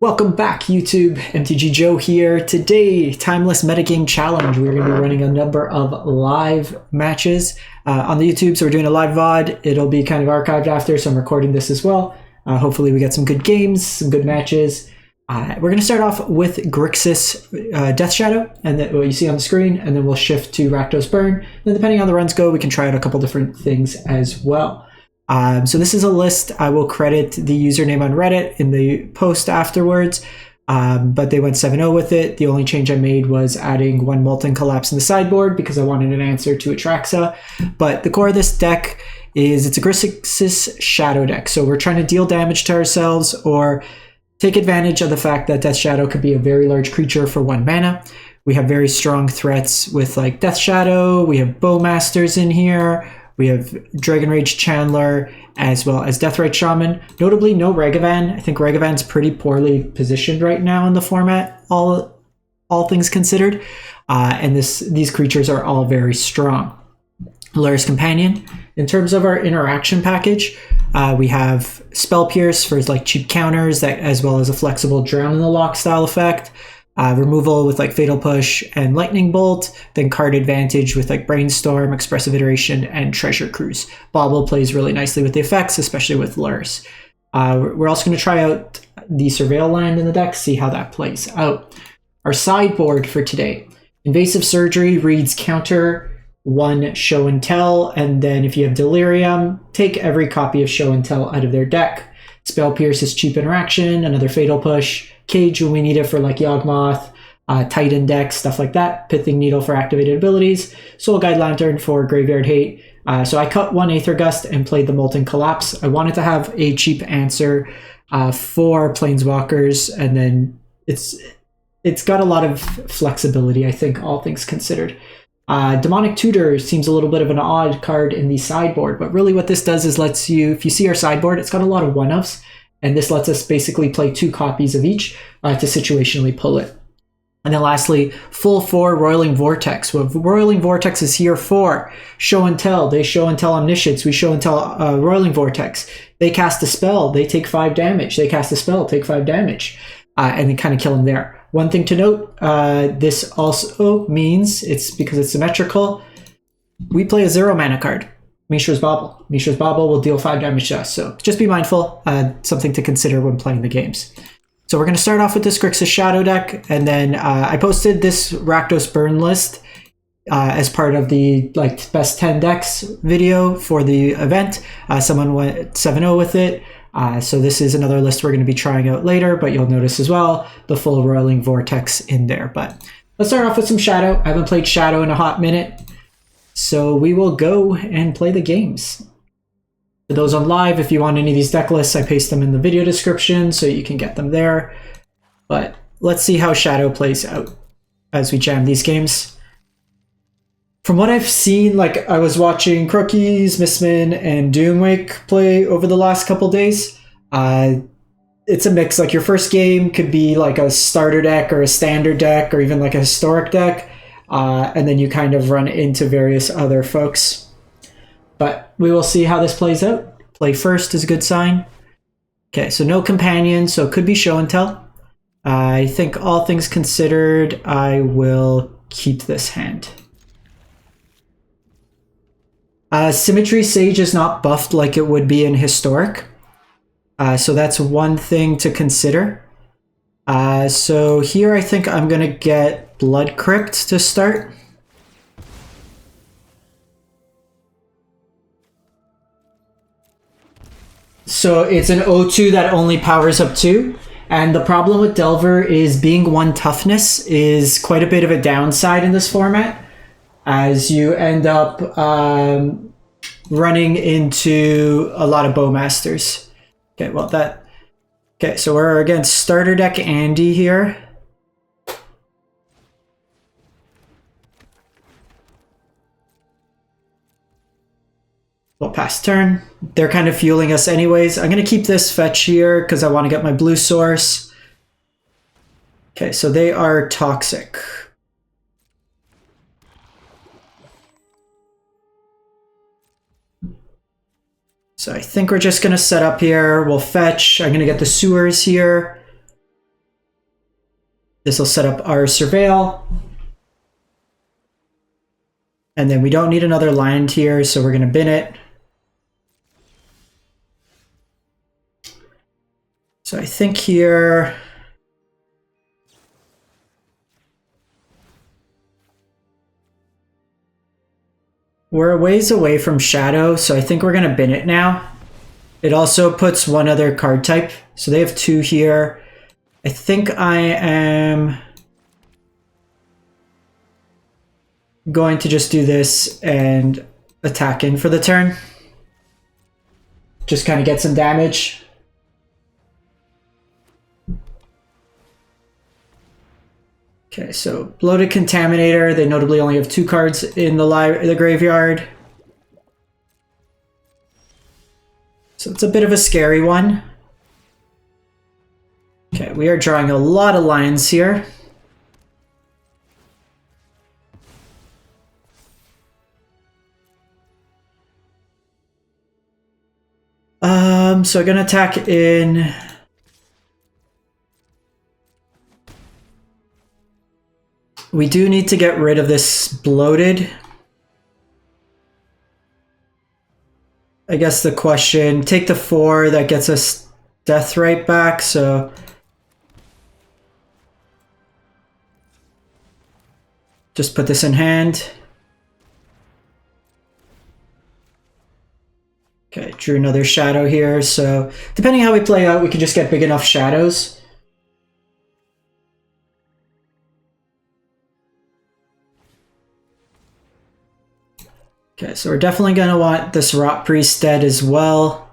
Welcome back, YouTube. MTG Joe here. Today, Timeless Metagame Challenge. We're going to be running a number of live matches on the YouTube. So we're doing a live VOD. It'll be kind of archived after, so I'm recording this as well. Hopefully we get some good games, some good matches. We're going to start off with Grixis Death Shadow, and what you see on the screen, and then we'll shift to Rakdos Burn. And then depending on the runs go, we can try out a couple different things as well. So this is a list. I will credit the username on Reddit in the post afterwards, but they went 7-0 with it. The only change I made was adding one Molten Collapse in the sideboard because I wanted an answer to Atraxa. But the core of this deck is it's a Grixis Shadow deck. So we're trying to deal damage to ourselves or take advantage of the fact that Death Shadow could be a very large creature for 1 mana. We have very strong threats with like Death Shadow. We have Bowmasters in here. We have Dragon Rage Chandler, as well as Deathrite Shaman. Notably, no Ragavan. I think Ragavan's pretty poorly positioned right now in the format, all things considered. And these creatures are all very strong. Lurrus Companion. In terms of our interaction package, we have Spell Pierce for like cheap counters, that, as well as a flexible Drown in the Lock style effect. Removal with like Fatal Push and Lightning Bolt, then card advantage with like Brainstorm, Expressive Iteration, and Treasure Cruise. Bauble plays really nicely with the effects, especially with Lurrus. We're also going to try out the Surveil land in the deck, see how that plays out. Our sideboard for today. Invasive Surgery reads counter 1 Show and Tell, and then if you have Delirium, take every copy of Show and Tell out of their deck. Spell Pierce is cheap interaction, another Fatal Push, Cage when we need it for like Yawgmoth, Titan deck, stuff like that, Pithing Needle for activated abilities, Soul Guide Lantern for Graveyard Hate. So I cut 1 Aether Gust and played the Molten Collapse. I wanted to have a cheap answer for Planeswalkers, and then it's got a lot of flexibility, I think, all things considered. Demonic Tutor seems a little bit of an odd card in the sideboard, but really what this does is lets you, if you see our sideboard, it's got a lot of 1-ofs, and this lets us basically play 2 copies of each to situationally pull it. And then lastly, full 4 Roiling Vortex. What Roiling Vortex is here for? Show and Tell. They Show and Tell Omniscience. We Show and Tell Roiling Vortex. They cast a spell. They take 5 damage. They cast a spell. Take 5 damage. And then kind of kill them there. One thing to note, this also means, it's because it's symmetrical, we play a 0 mana card. Mishra's Bauble. Mishra's Bauble will deal 5 damage to us, so just be mindful, something to consider when playing the games. So we're going to start off with this Grixis Shadow deck, and then I posted this Rakdos Burn list as part of the like best 10 decks video for the event. Someone went 7-0 with it, so this is another list we're going to be trying out later, but you'll notice as well the full Roiling Vortex in there. But let's start off with some Shadow. I haven't played Shadow in a hot minute. So we will go and play the games. For those on live, if you want any of these deck lists, I paste them in the video description so you can get them there. But let's see how Shadow plays out as we jam these games. From what I've seen, like I was watching Crookies, Missman, and Doomwake play over the last couple days. It's a mix. Like your first game could be like a starter deck or a standard deck or even like a historic deck. And then you kind of run into various other folks. But we will see how this plays out. Play first is a good sign. Okay, so no companion, so it could be Show and Tell. I think all things considered, I will keep this hand. Symmetry Sage is not buffed like it would be in Historic. So that's one thing to consider. So here I think I'm going to get Blood Crypt to start. So it's an 0-2 that only powers up 2. And the problem with Delver is being 1 toughness is quite a bit of a downside in this format, as you end up running into a lot of Bowmasters. Okay, well that... Okay, so we're against starter deck Andy here. We'll pass turn. They're kind of fueling us anyways. I'm going to keep this fetch here because I want to get my blue source. Okay, so they are toxic. So I think we're just going to set up here. We'll fetch. I'm going to get the sewers here. This will set up our Surveil. And then we don't need another land here, so we're going to bin it. So I think here... we're a ways away from Shadow, so I think we're going to bin it now. It also puts one other card type, so they have 2 here. I think I am going to just do this and attack in for the turn. Just kind of get some damage. Okay, so Bloated Contaminator. They notably only have 2 cards in the graveyard. So it's a bit of a scary one. Okay, we are drawing a lot of lines here. So I'm gonna attack in. We do need to get rid of this bloated. I guess the question, take the 4, that gets us Deathrite back, so just put this in hand. Okay, drew another shadow here, so depending how we play out, we can just get big enough shadows. Okay, so we're definitely going to want this Rot Priest dead as well.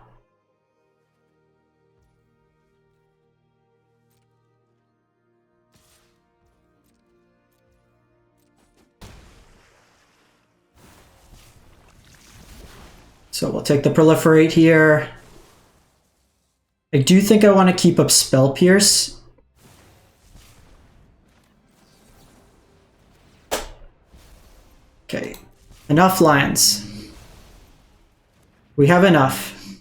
So we'll take the Proliferate here. I do think I want to keep up Spell Pierce. Okay, enough lands. We have enough.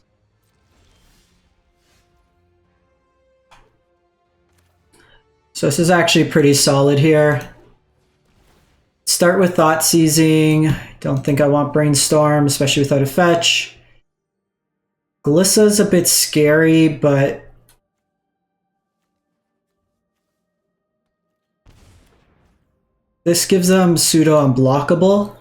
So this is actually pretty solid here. Start with Thoughtseizing. Don't think I want Brainstorm, especially without a fetch. Glissa's a bit scary, but this gives them pseudo unblockable.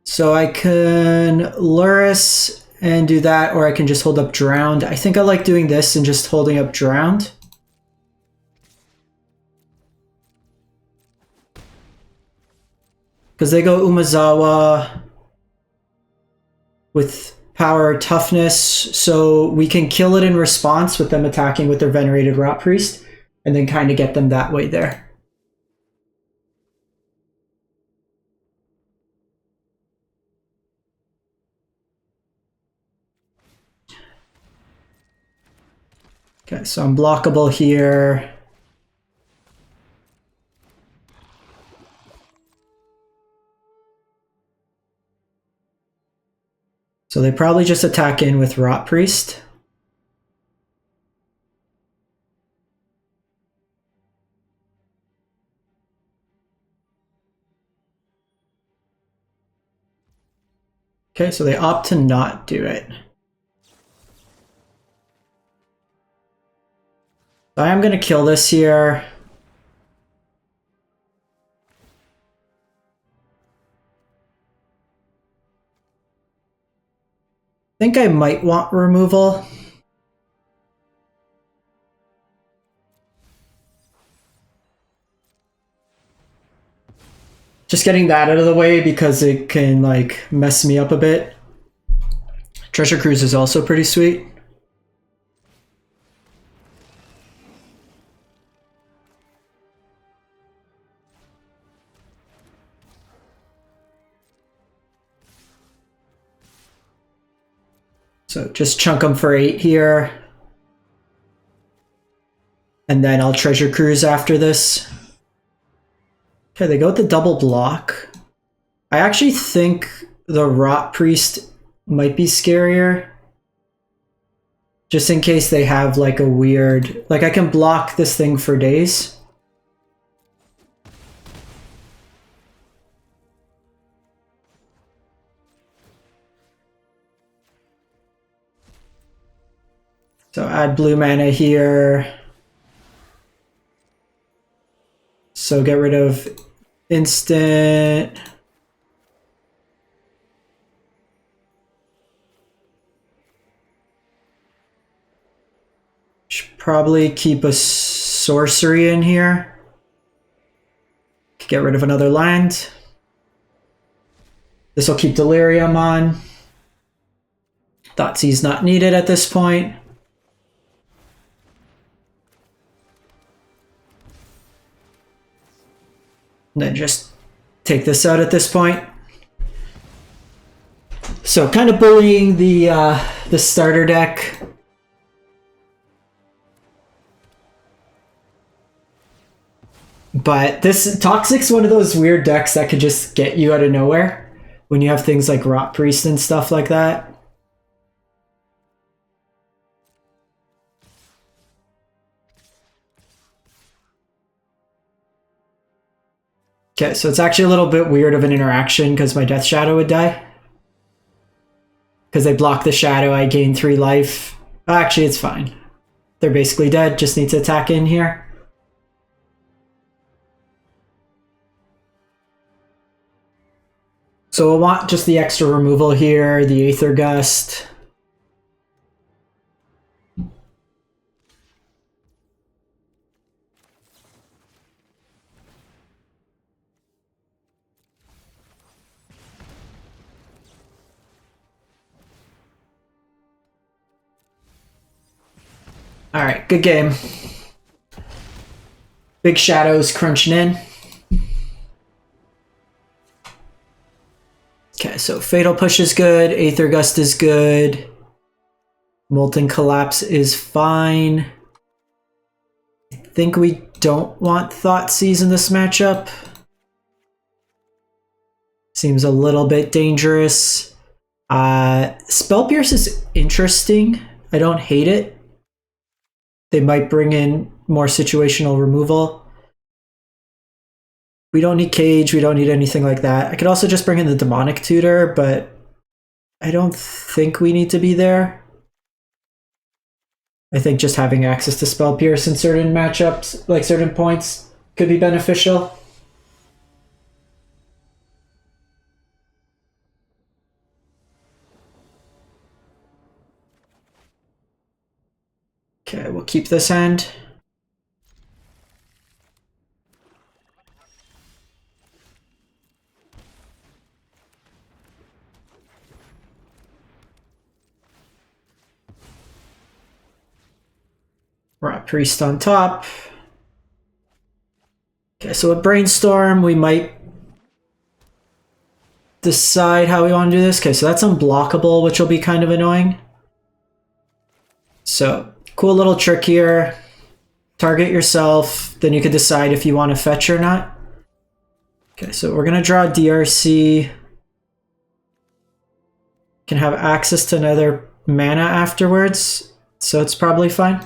So I can Lurrus and do that, or I can just hold up Drowned. I think I like doing this and just holding up Drowned. Because they go Umezawa with power toughness, so we can kill it in response with them attacking with their Venerated Rot Priest, and then kind of get them that way there. Okay, so I'm blockable here. So they probably just attack in with Rot Priest. Okay, so they opt to not do it. I am going to kill this here. I think I might want removal. Just getting that out of the way because it can like mess me up a bit. Treasure Cruise is also pretty sweet. So just chunk them for 8 here. And then I'll Treasure Cruise after this. Okay, they go with the double block. I actually think the Rot Priest might be scarier. Just in case they have like a weird... Like I can block this thing for days. So add blue mana here. So get rid of instant. Should probably keep a sorcery in here. Get rid of another land. This will keep Delirium on. Thoughtseize not needed at this point. And then just take this out at this point. So kind of bullying the starter deck. But this Toxic's one of those weird decks that could just get you out of nowhere when you have things like Rot Priest and stuff like that. Okay, so it's actually a little bit weird of an interaction because my Death Shadow would die. Because they block the Shadow, I gain 3 life. Actually, it's fine. They're basically dead, just need to attack in here. So we'll want just the extra removal here, the Aether Gust. All right, good game. Big Shadows crunching in. Okay, so Fatal Push is good, Aether Gust is good, Molten Collapse is fine. I think we don't want Thoughtseize in this matchup. Seems a little bit dangerous. Spell Pierce is interesting. I don't hate it. They might bring in more situational removal. We don't need Cage, we don't need anything like that. I could also just bring in the Demonic Tutor, but I don't think we need to be there. I think just having access to Spell Pierce in certain matchups, like certain points, could be beneficial. Okay, we'll keep this hand. Rot Priest on top. Okay, so with Brainstorm, we might decide how we want to do this. Okay, so that's unblockable, which will be kind of annoying. So, cool little trick here. Target yourself, then you can decide if you want to fetch or not. Okay, so we're going to draw DRC. Can have access to another mana afterwards, so it's probably fine.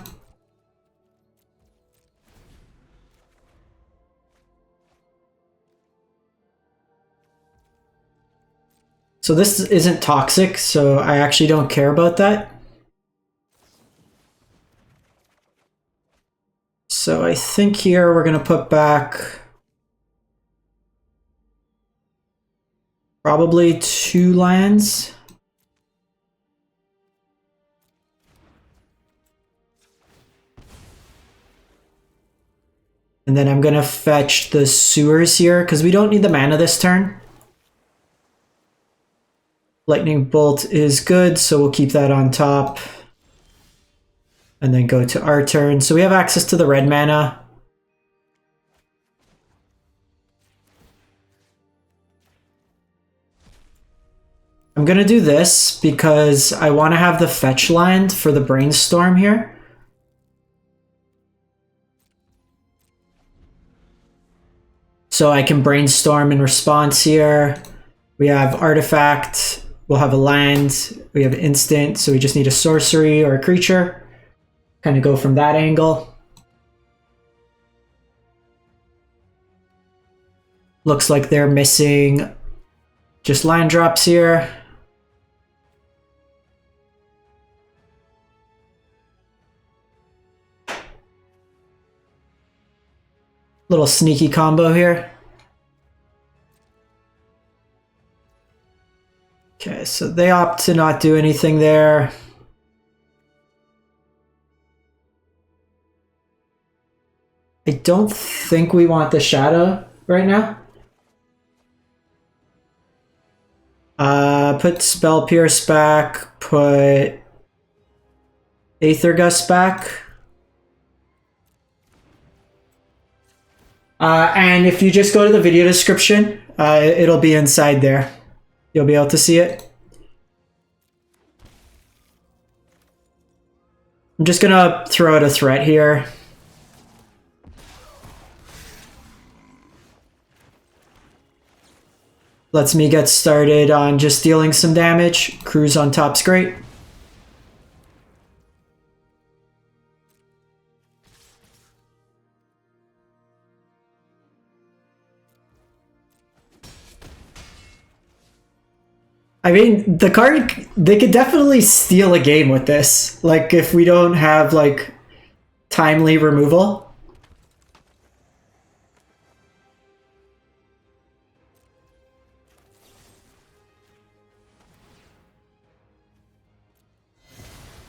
So this isn't toxic, so I actually don't care about that. So I think here we're going to put back probably 2 lands. And then I'm going to fetch the Sewers here because we don't need the mana this turn. Lightning Bolt is good, so we'll keep that on top. And then go to our turn. So we have access to the red mana. I'm going to do this because I want to have the fetch land for the Brainstorm here. So I can Brainstorm in response here. We have artifact, we'll have a land, we have instant, so we just need a sorcery or a creature. Kind of go from that angle. Looks like they're missing just land drops here. Little sneaky combo here. Okay, so they opt to not do anything there. I don't think we want the shadow right now. Put Spell Pierce back, put Aether Gust back. And if you just go to the video description, it'll be inside there. You'll be able to see it. I'm just gonna throw out a threat here. Lets me get started on just dealing some damage. Cruise on top's great. I mean, the card, they could definitely steal a game with this. Like, if we don't have, like, timely removal.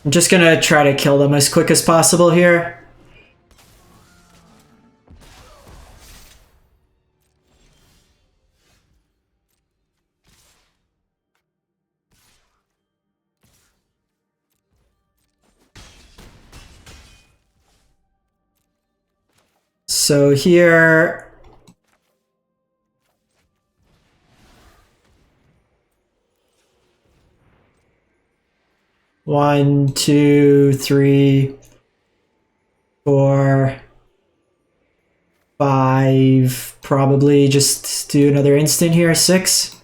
I'm just gonna try to kill them as quick as possible here. So here... One, two, three, four, five. Probably just do another instant here. 6.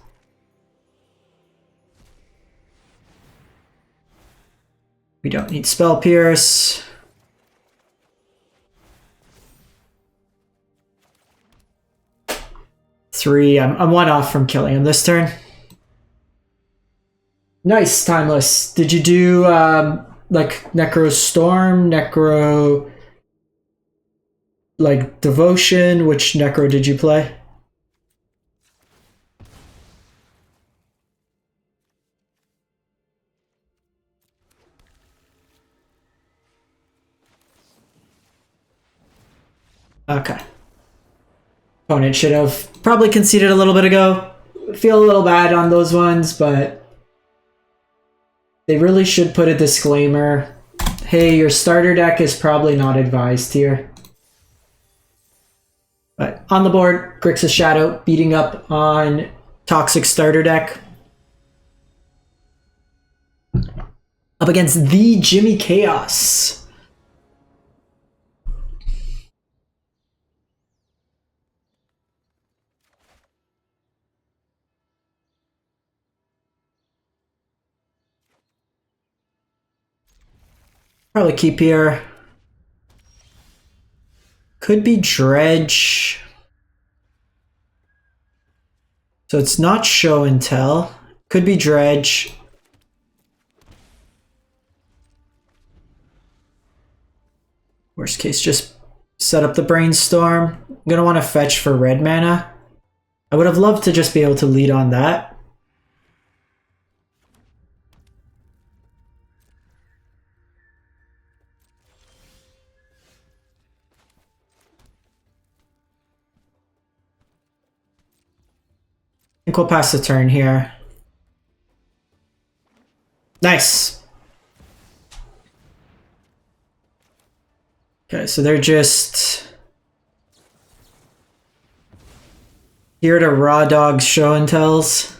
We don't need Spell Pierce. Three. I'm one off from killing him this turn. Nice, Timeless. Did you do like Necro Storm, Necro like Devotion? Which Necro did you play? Okay. Opponent should have probably conceded a little bit ago. Feel a little bad on those ones, but they really should put a disclaimer. Hey, your starter deck is probably not advised here. But on the board, Grixis Shadow beating up on Toxic starter deck. Up against the Jimmy Chaos. Probably keep here. Could be Dredge. So it's not Show and Tell. Could be Dredge. Worst case, just set up the Brainstorm. I'm gonna want to fetch for red mana. I would have loved to just be able to lead on that. I think we'll pass the turn here. Nice. Okay, so they're just here to raw dog show and tells.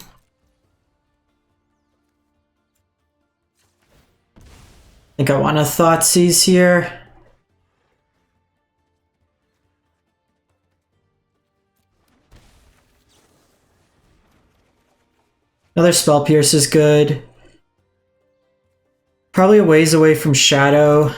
I think I want a Thoughtseize here. Another Spell Pierce is good. Probably a ways away from Shadow.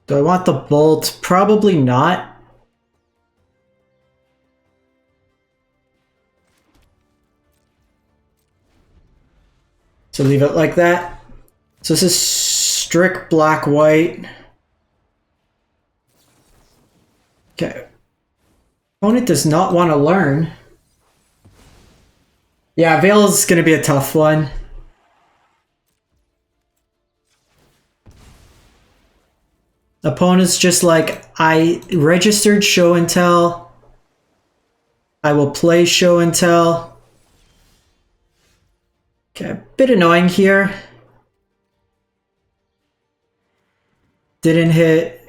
Do I want the Bolt? Probably not. So leave it like that. So this is strict black-white. Okay. Opponent does not want to learn. Yeah, Veil is going to be a tough one. Opponent's just like, I registered show and tell. I will play show and tell. Okay, a bit annoying here. Didn't hit.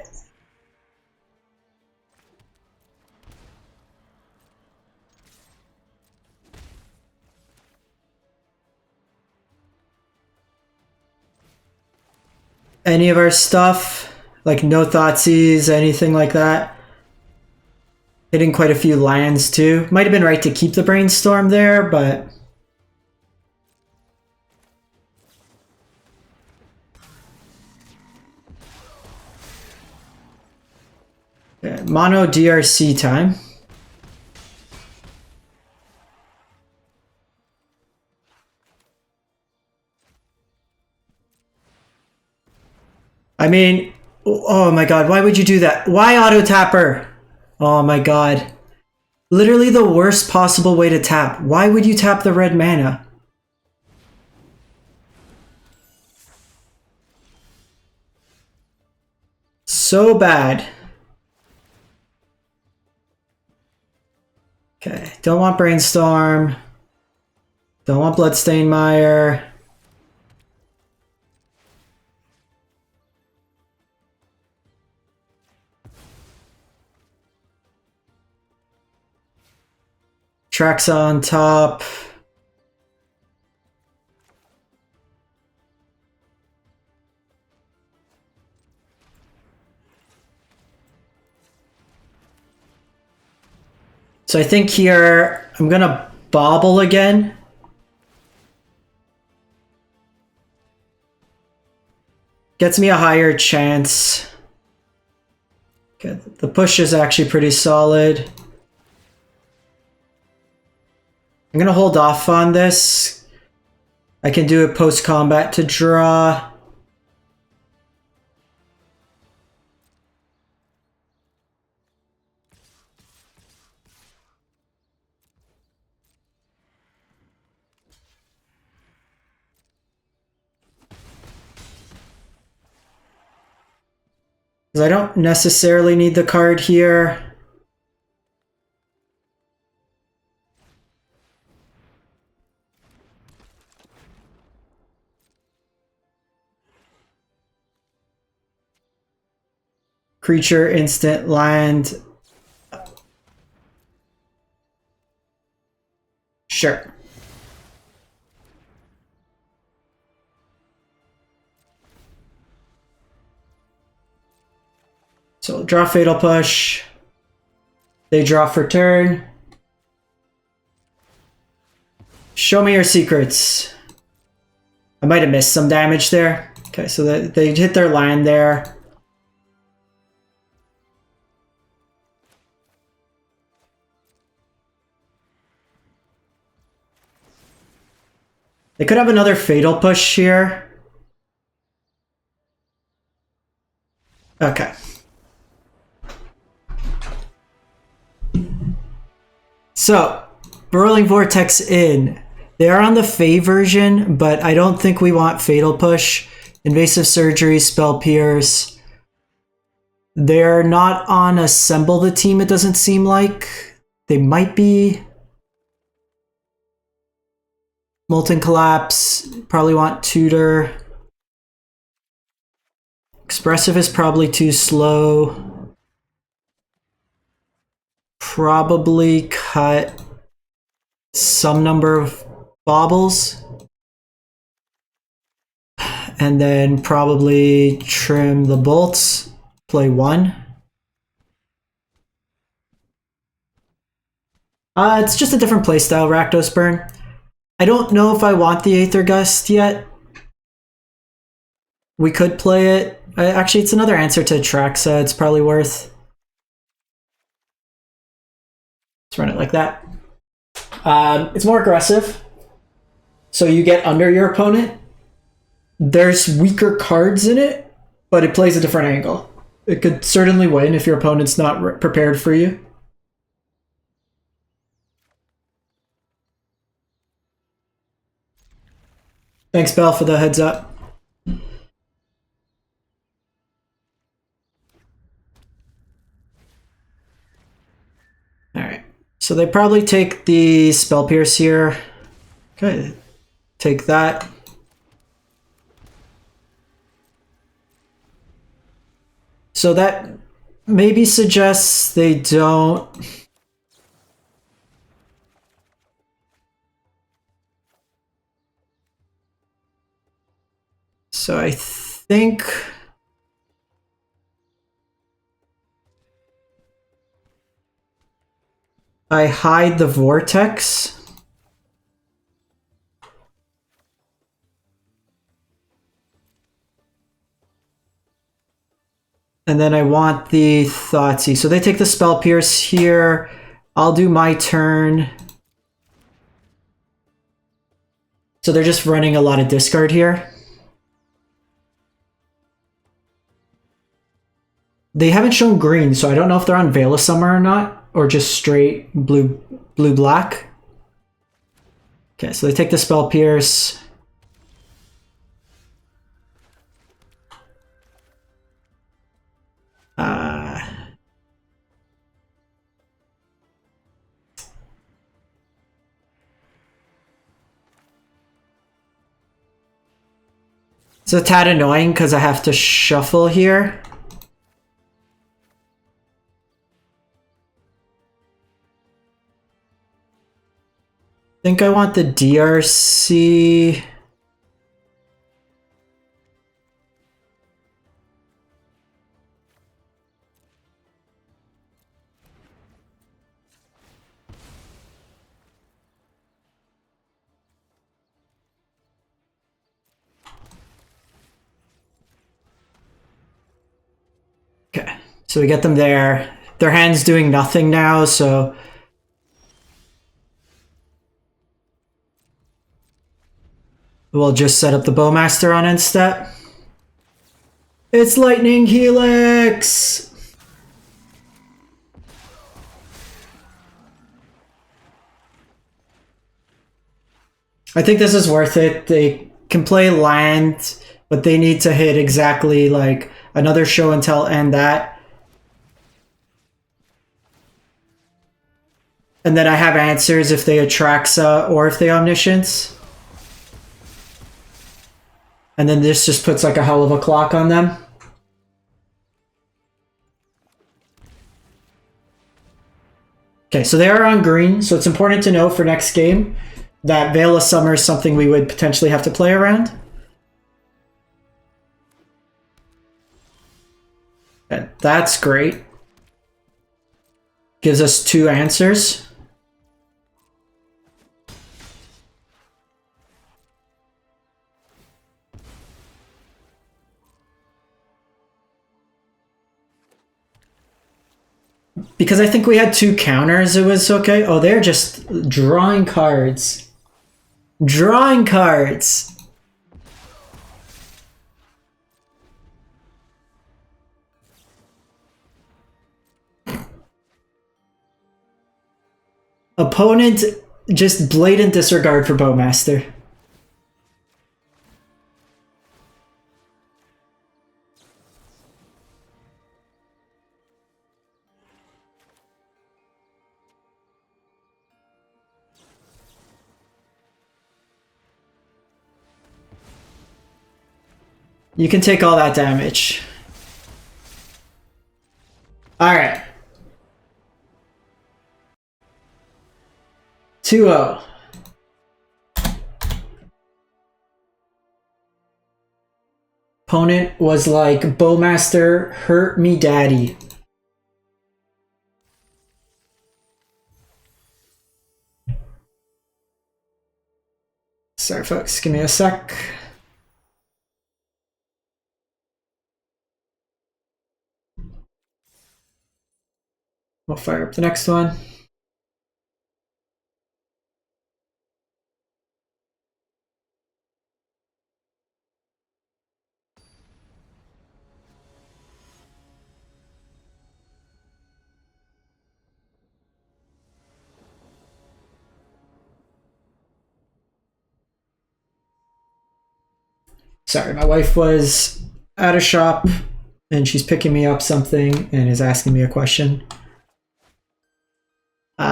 Any of our stuff. Like no Thoughtseize, anything like that. Hitting quite a few lands too. Might have been right to keep the Brainstorm there, but... Okay, mono DRC time. I mean... Oh my god, why would you do that? Why auto tapper? Oh my god. Literally the worst possible way to tap. Why would you tap the red mana? So bad. Okay, don't want Brainstorm. Don't want Bloodstained Mire. Tracks on top. So I think here I'm gonna Bauble again. Gets me a higher chance. Okay, the push is actually pretty solid. I'm gonna hold off on this. I can do it post-combat to draw. Because I don't necessarily need the card here. Creature, instant, land. Sure. So draw Fatal Push. They draw for turn. Show me your secrets. I might have missed some damage there. Okay, so they hit their land there. They could have another Fatal Push here. Okay. So, Burrowing Vortex in. They are on the Fey version, but I don't think we want Fatal Push. Invasive Surgery, Spell Pierce. They're not on Assemble the Team, it doesn't seem like. They might be. Molten Collapse, probably want Tutor. Expressive is probably too slow. probably cut some number of baubles. And then probably trim the bolts, play one. It's just a different playstyle, Rakdos Burn. I don't know if I want the Aether Gust yet. We could play it. Actually, it's another answer to Traxa. It's probably worth. Let's run it like that. It's more aggressive. So you get under your opponent. There's weaker cards in it, but it plays a different angle. It could certainly win if your opponent's not prepared for you. Thanks, Bell, for the heads up. Alright, so they probably take the Spell Pierce here. Okay, take that. So that maybe suggests they don't... So I think... I hide the Vortex. And then I want the Thoughtseize. So they take the Spell Pierce here. I'll do my turn. So they're just running a lot of discard here. They haven't shown green, so I don't know if they're on Veil of Summer or not, or just straight blue-black. Okay, so they take the Spell Pierce. It's a tad annoying because I have to shuffle here. I think I want the DRC. Okay, so we get them there. Their hand's doing nothing now, so... We'll just set up the Bowmaster on end step. It's Lightning Helix! I think this is worth it. They can play land, but they need to hit exactly like another show and tell and that. And then I have answers if they Atraxa or if they Omniscience. And then this just puts like a hell of a clock on them. Okay, so they are on green, so it's important to know for next game that Veil of Summer is something we would potentially have to play around. And that's great. Gives us 2 answers. Because I think we had 2 counters, it was okay. Oh, they're just drawing cards. Drawing cards! Opponent, just blatant disregard for Bowmaster. You can take all that damage. Alright. 2-0. Opponent was like, Bowmaster, hurt me daddy. Sorry folks, give me a sec. We'll fire up the next one. Sorry, my wife was at a shop and she's picking me up something and is asking me a question. I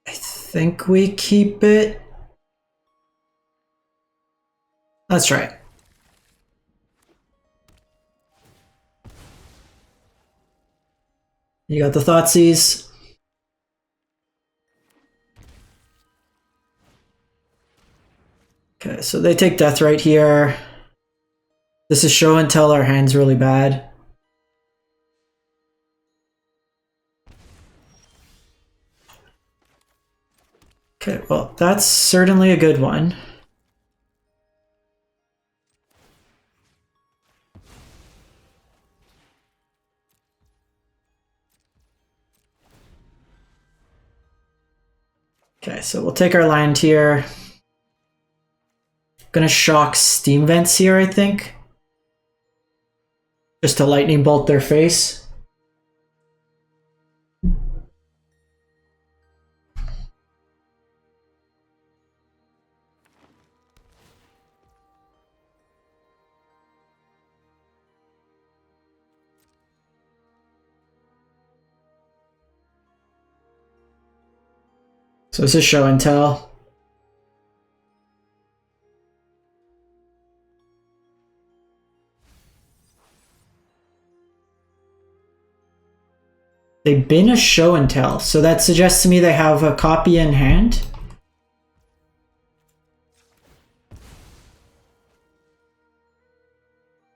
think we keep it. Let's try it. You got the Thoughtseize. Okay, so they take Deathrite here. This is show and tell, our hand's really bad. Okay, well, that's certainly a good one. Okay, so we'll take our land here. Gonna shock Steam Vents here, I think. Just to lightning bolt their face. So this is show and tell. They've been a show and tell, so that suggests to me they have a copy in hand.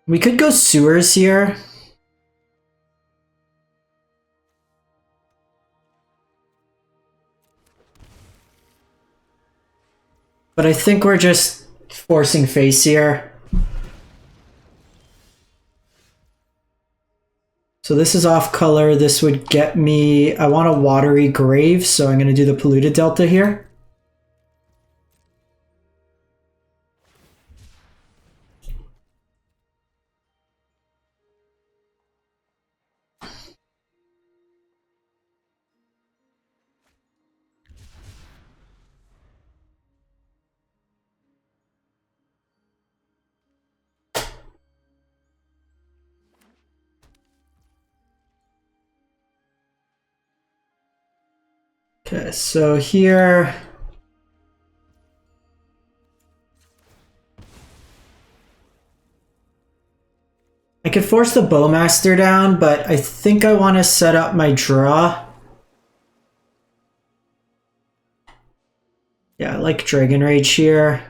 We could go Sewers here. But I think we're just forcing face here. So this is off color. This would get me... I want a watery grave, so I'm going to do the polluted delta here. Okay, so here... I could force the Bowmaster down, but I think I want to set up my draw. Yeah, I like Dragon Rage here.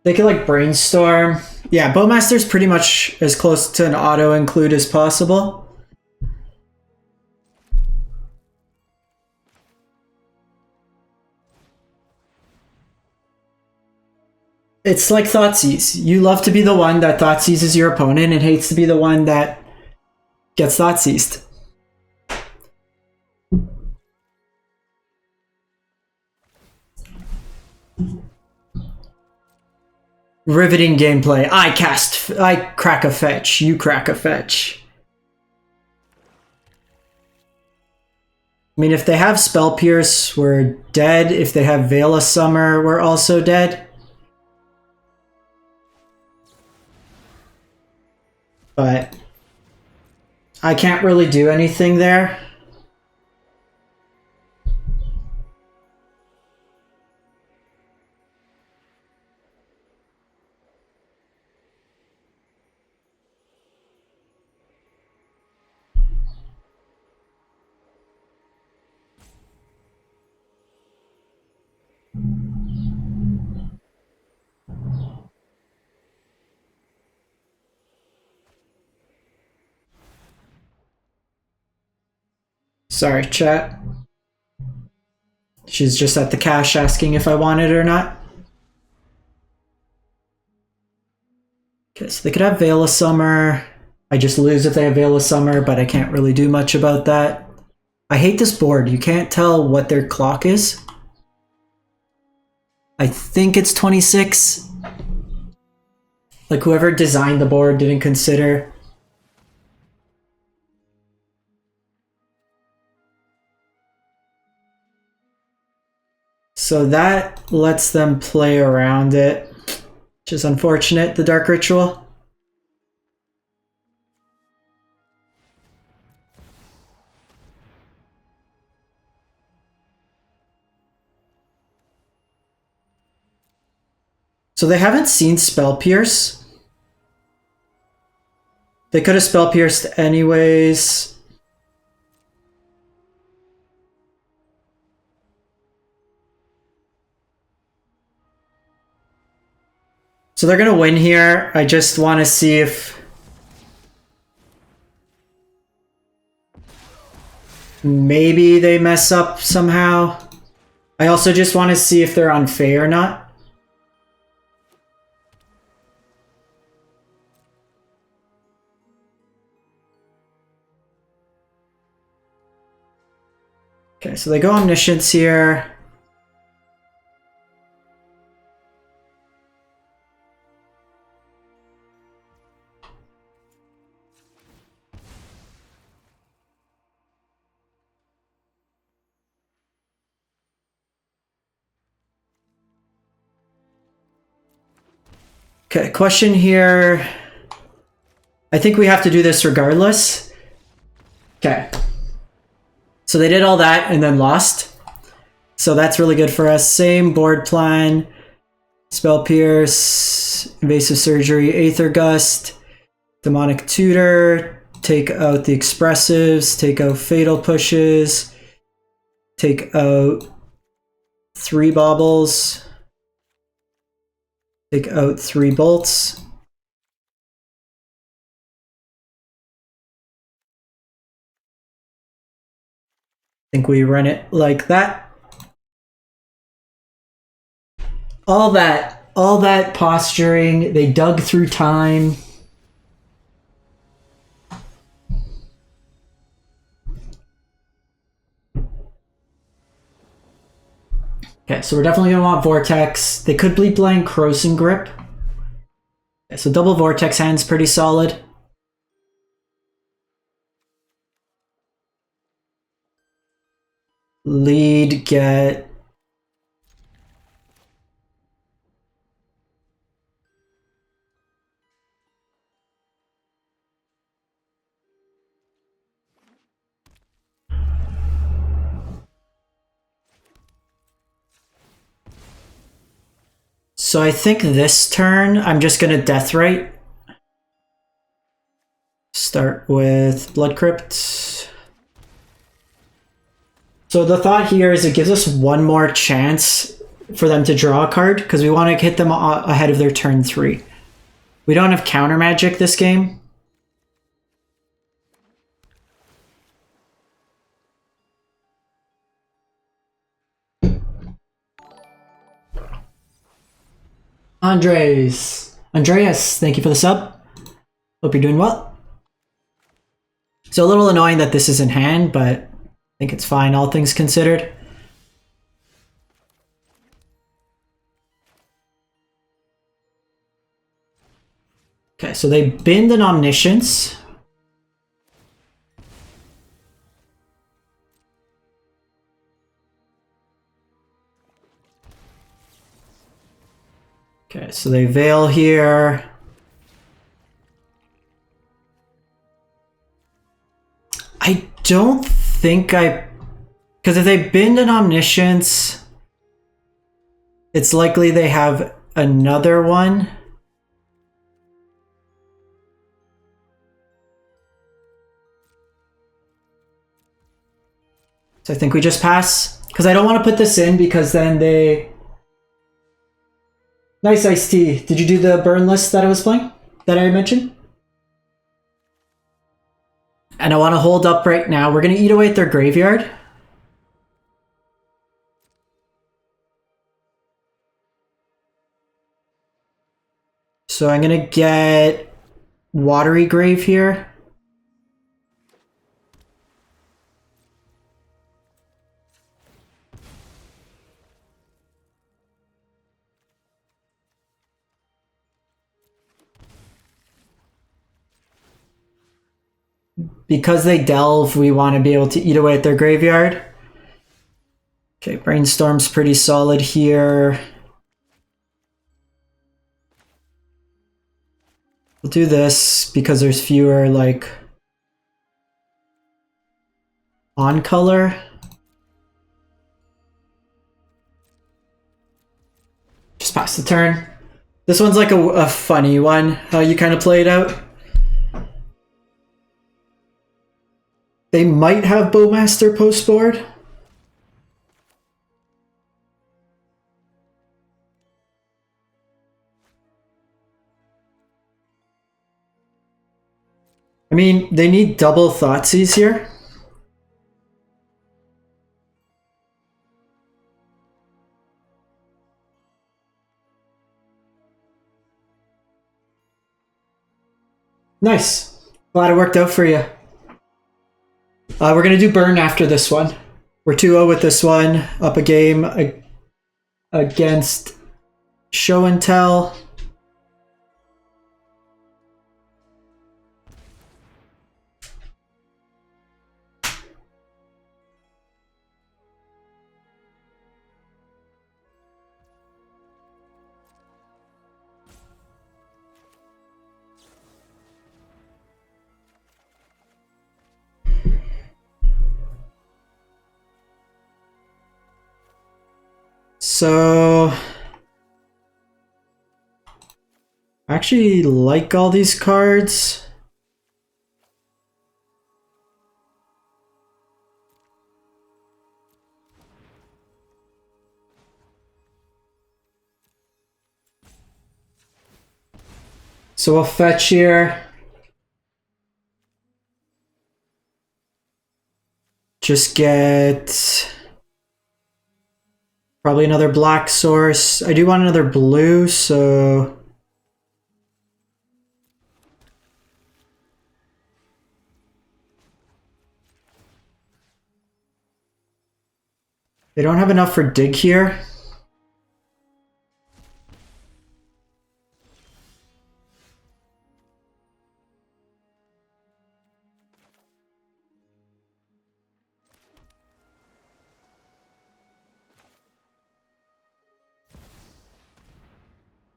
They could like Brainstorm. Yeah, Bowmaster's pretty much as close to an auto include as possible. It's like Thoughtseize. You love to be the one that Thoughtseizes your opponent and hates to be the one that gets Thoughtseized. Riveting gameplay. I crack a fetch. You crack a fetch. I mean, if they have Spell Pierce, we're dead. If they have Veil of Summer, we're also dead. But I can't really do anything there. Sorry, chat. She's just at the cache asking if I want it or not. Okay, so they could have Veil of Summer. I just lose if they have Veil of Summer, but I can't really do much about that. I hate this board. You can't tell what their clock is. I think it's 26. Like whoever designed the board didn't consider. So that lets them play around it, which is unfortunate, the Dark Ritual. So they haven't seen Spell Pierce. They could have Spell Pierced anyways. So they're going to win here. I just want to see if maybe they mess up somehow. I also just want to see if they're on Fae or not. Okay, so they go Omniscience here. Okay, question here. I think we have to do this regardless. Okay. So they did all that and then lost. So that's really good for us. Same board plan. Spell Pierce, Invasive Surgery, Aether Gust, Demonic Tutor, take out the Expressives, take out Fatal Pushes, take out 3 Baubles, take out 3 Bolts. I think we run it like that. All that posturing, they dug through time. Okay, so we're definitely gonna want Vortex. They could bleed blank Corrosive Grip. Okay, so double Vortex hand's pretty solid. Lead, get... So I think this turn, I'm just gonna Deathrite. Start with Blood Crypt. So the thought here is it gives us one more chance for them to draw a card, because we want to hit them ahead of their turn 3. We don't have counter magic this game. Andreas, thank you for the sub. Hope you're doing well. So a little annoying that this is in hand, but I think it's fine, all things considered. Okay, so they binned an Omniscience. Okay, so they Veil here. I don't think because if they binned an Omniscience, it's likely they have another one. So I think we just pass, because I don't want to put this in because then they... Nice Iced Tea. Did you do the burn list that I was playing? That I mentioned? And I want to hold up right now. We're going to eat away at their graveyard. So I'm going to get Watery Grave here. Because they delve, we want to be able to eat away at their graveyard. Okay, Brainstorm's pretty solid here. We'll do this because there's fewer, like, on color. Just pass the turn. This one's like a funny one, how you kind of play it out. They might have Bowmaster post board. I mean, they need double Thoughtseize here. Nice. Glad it worked out for you. We're going to do burn after this one. We're 2-0 with this one. Up a game against Show and Tell. So I actually like all these cards. So we'll fetch here. Just get probably another black source. I do want another blue, so they don't have enough for dig here.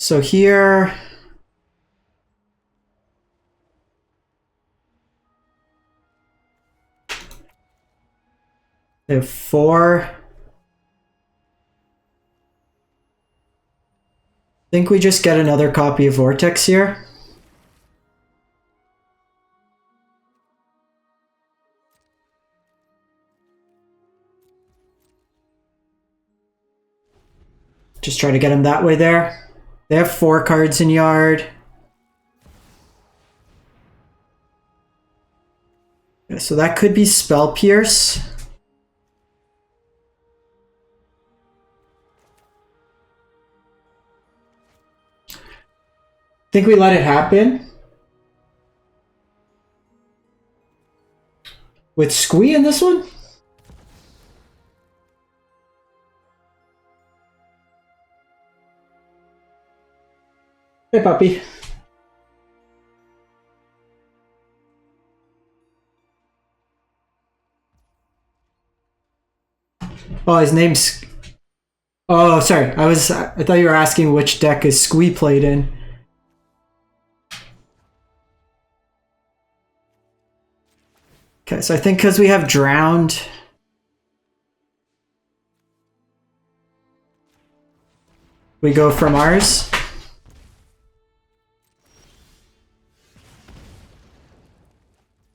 So here, they have 4. I think we just get another copy of Vortex here. Just try to get him that way there. They have 4 cards in yard. So that could be Spell Pierce. Think we let it happen. With Squee in this one? Hey, puppy. Oh, his name's... Oh, sorry. I thought you were asking which deck is Squee played in. Okay, so I think because we have Drowned... we go from ours.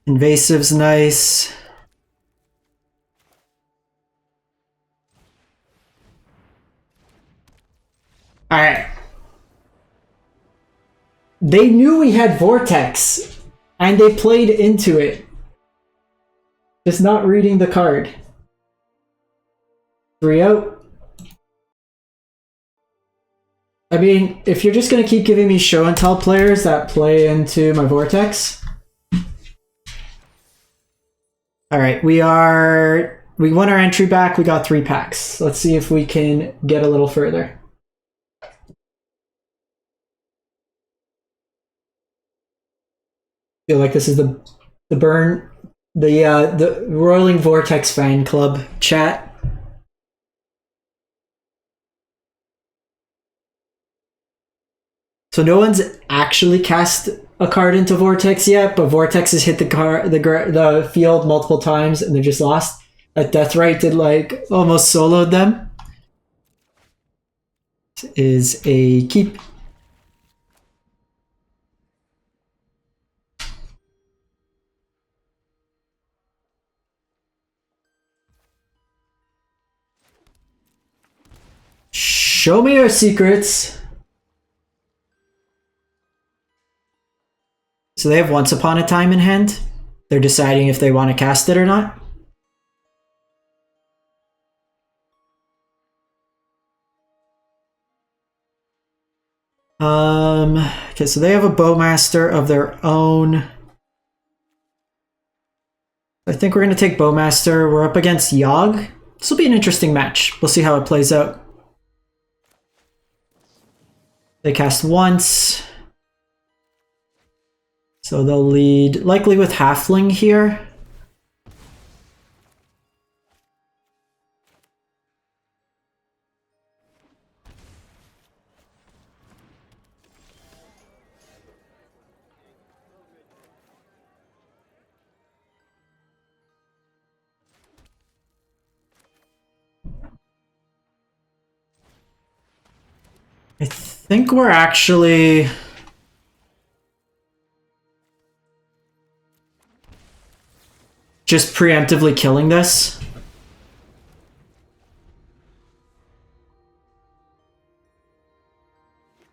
Invasive's nice. Alright. They knew we had Vortex, and they played into it. Just not reading the card. 3 out. I mean, if you're just going to keep giving me show and tell players that play into my Vortex. Alright, we won our entry back, we got 3 packs. Let's see if we can get a little further. Feel like this is the Roiling Vortex fan club chat. So no one's actually cast a card into Vortex yet, but Vortex has hit the field multiple times and they just lost. That Deathrite did like almost soloed them. This is a keep. Show me your secrets. So they have Once Upon a Time in hand. They're deciding if they want to cast it or not. Okay, so they have a Bowmaster of their own. I think we're going to take Bowmaster. We're up against Yawg. This will be an interesting match. We'll see how it plays out. They cast once. So they'll lead likely with Halfling here. I think we're actually just preemptively killing this.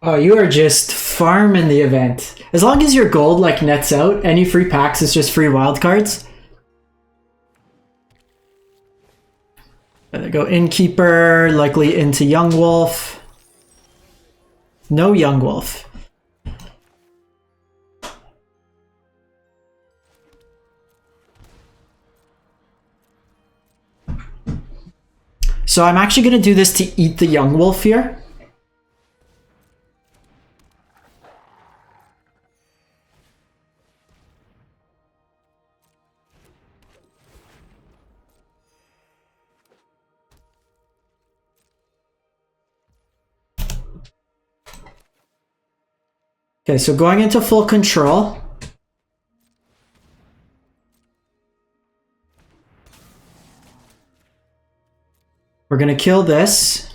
Oh, you are just farming the event. As long as your gold like nets out, any free packs is just free wildcards. There go Innkeeper, likely into Yawgmoth. No Yawgmoth. So I'm actually going to do this to eat the Yawgmoth here. Okay, so going into full control. We're going to kill this.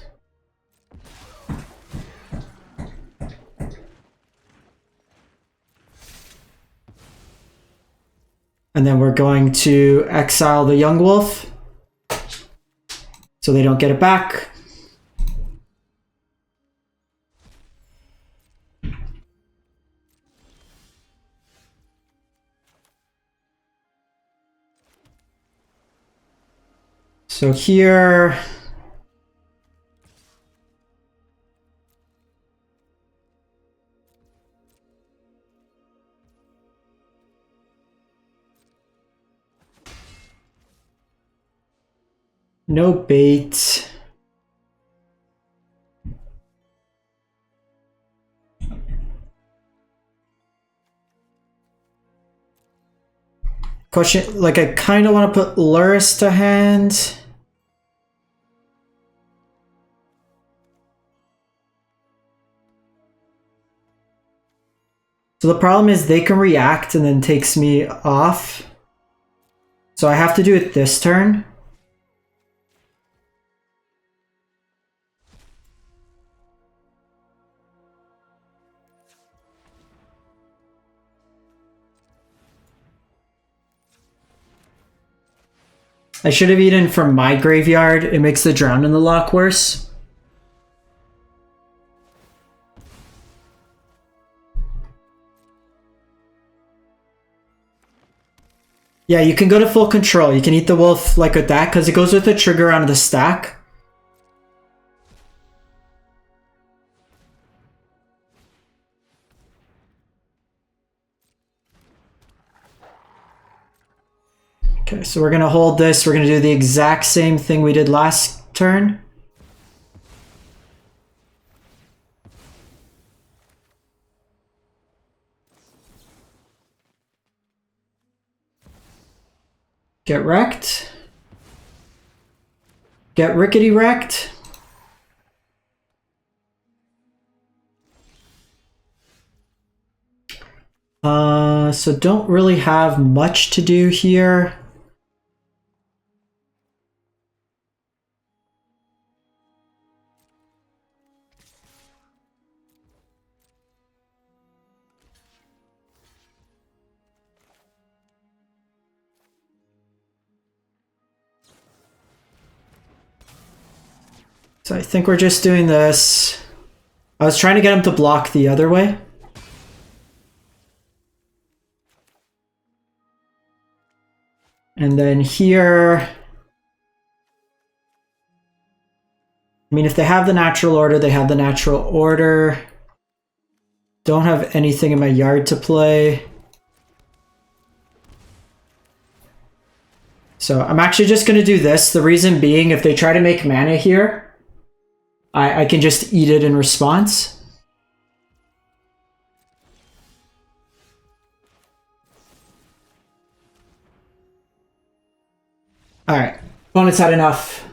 And then we're going to exile the Yawgmoth so they don't get it back. So here, no bait. Question, like I kind of want to put Lurrus to hand. So the problem is they can react and then takes me off. So I have to do it this turn. I should have eaten from my graveyard. It makes the drown in the lock worse. Yeah, you can go to full control. You can eat the wolf like with that because it goes with the trigger on the stack. Okay, so we're gonna hold this. We're gonna do the exact same thing we did last turn. Get wrecked. Get rickety wrecked. So don't really have much to do here. So I think we're just doing this. I was trying to get him to block the other way. And then here, I mean, if they have the natural order, they have the natural order. Don't have anything in my yard to play. So I'm actually just going to do this. The reason being, if they try to make mana here, I can just eat it in response. Alright, opponent's had enough.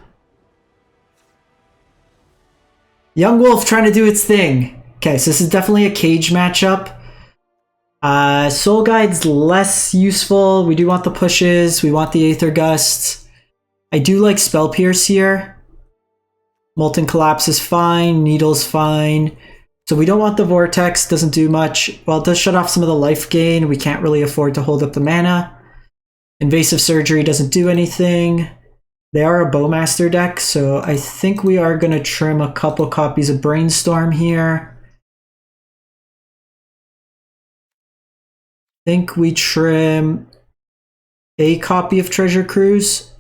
Young Wolf trying to do its thing. Okay, so this is definitely a cage matchup. Soul Guide's less useful. We do want the pushes. We want the Aether Gusts. I do like Spell Pierce here. Molten Collapse is fine. Needle's fine. So we don't want the Vortex. Doesn't do much. Well, it does shut off some of the life gain. We can't really afford to hold up the mana. Invasive Surgery doesn't do anything. They are a Bowmaster deck, so I think we are going to trim a couple copies of Brainstorm here. I think we trim a copy of Treasure Cruise.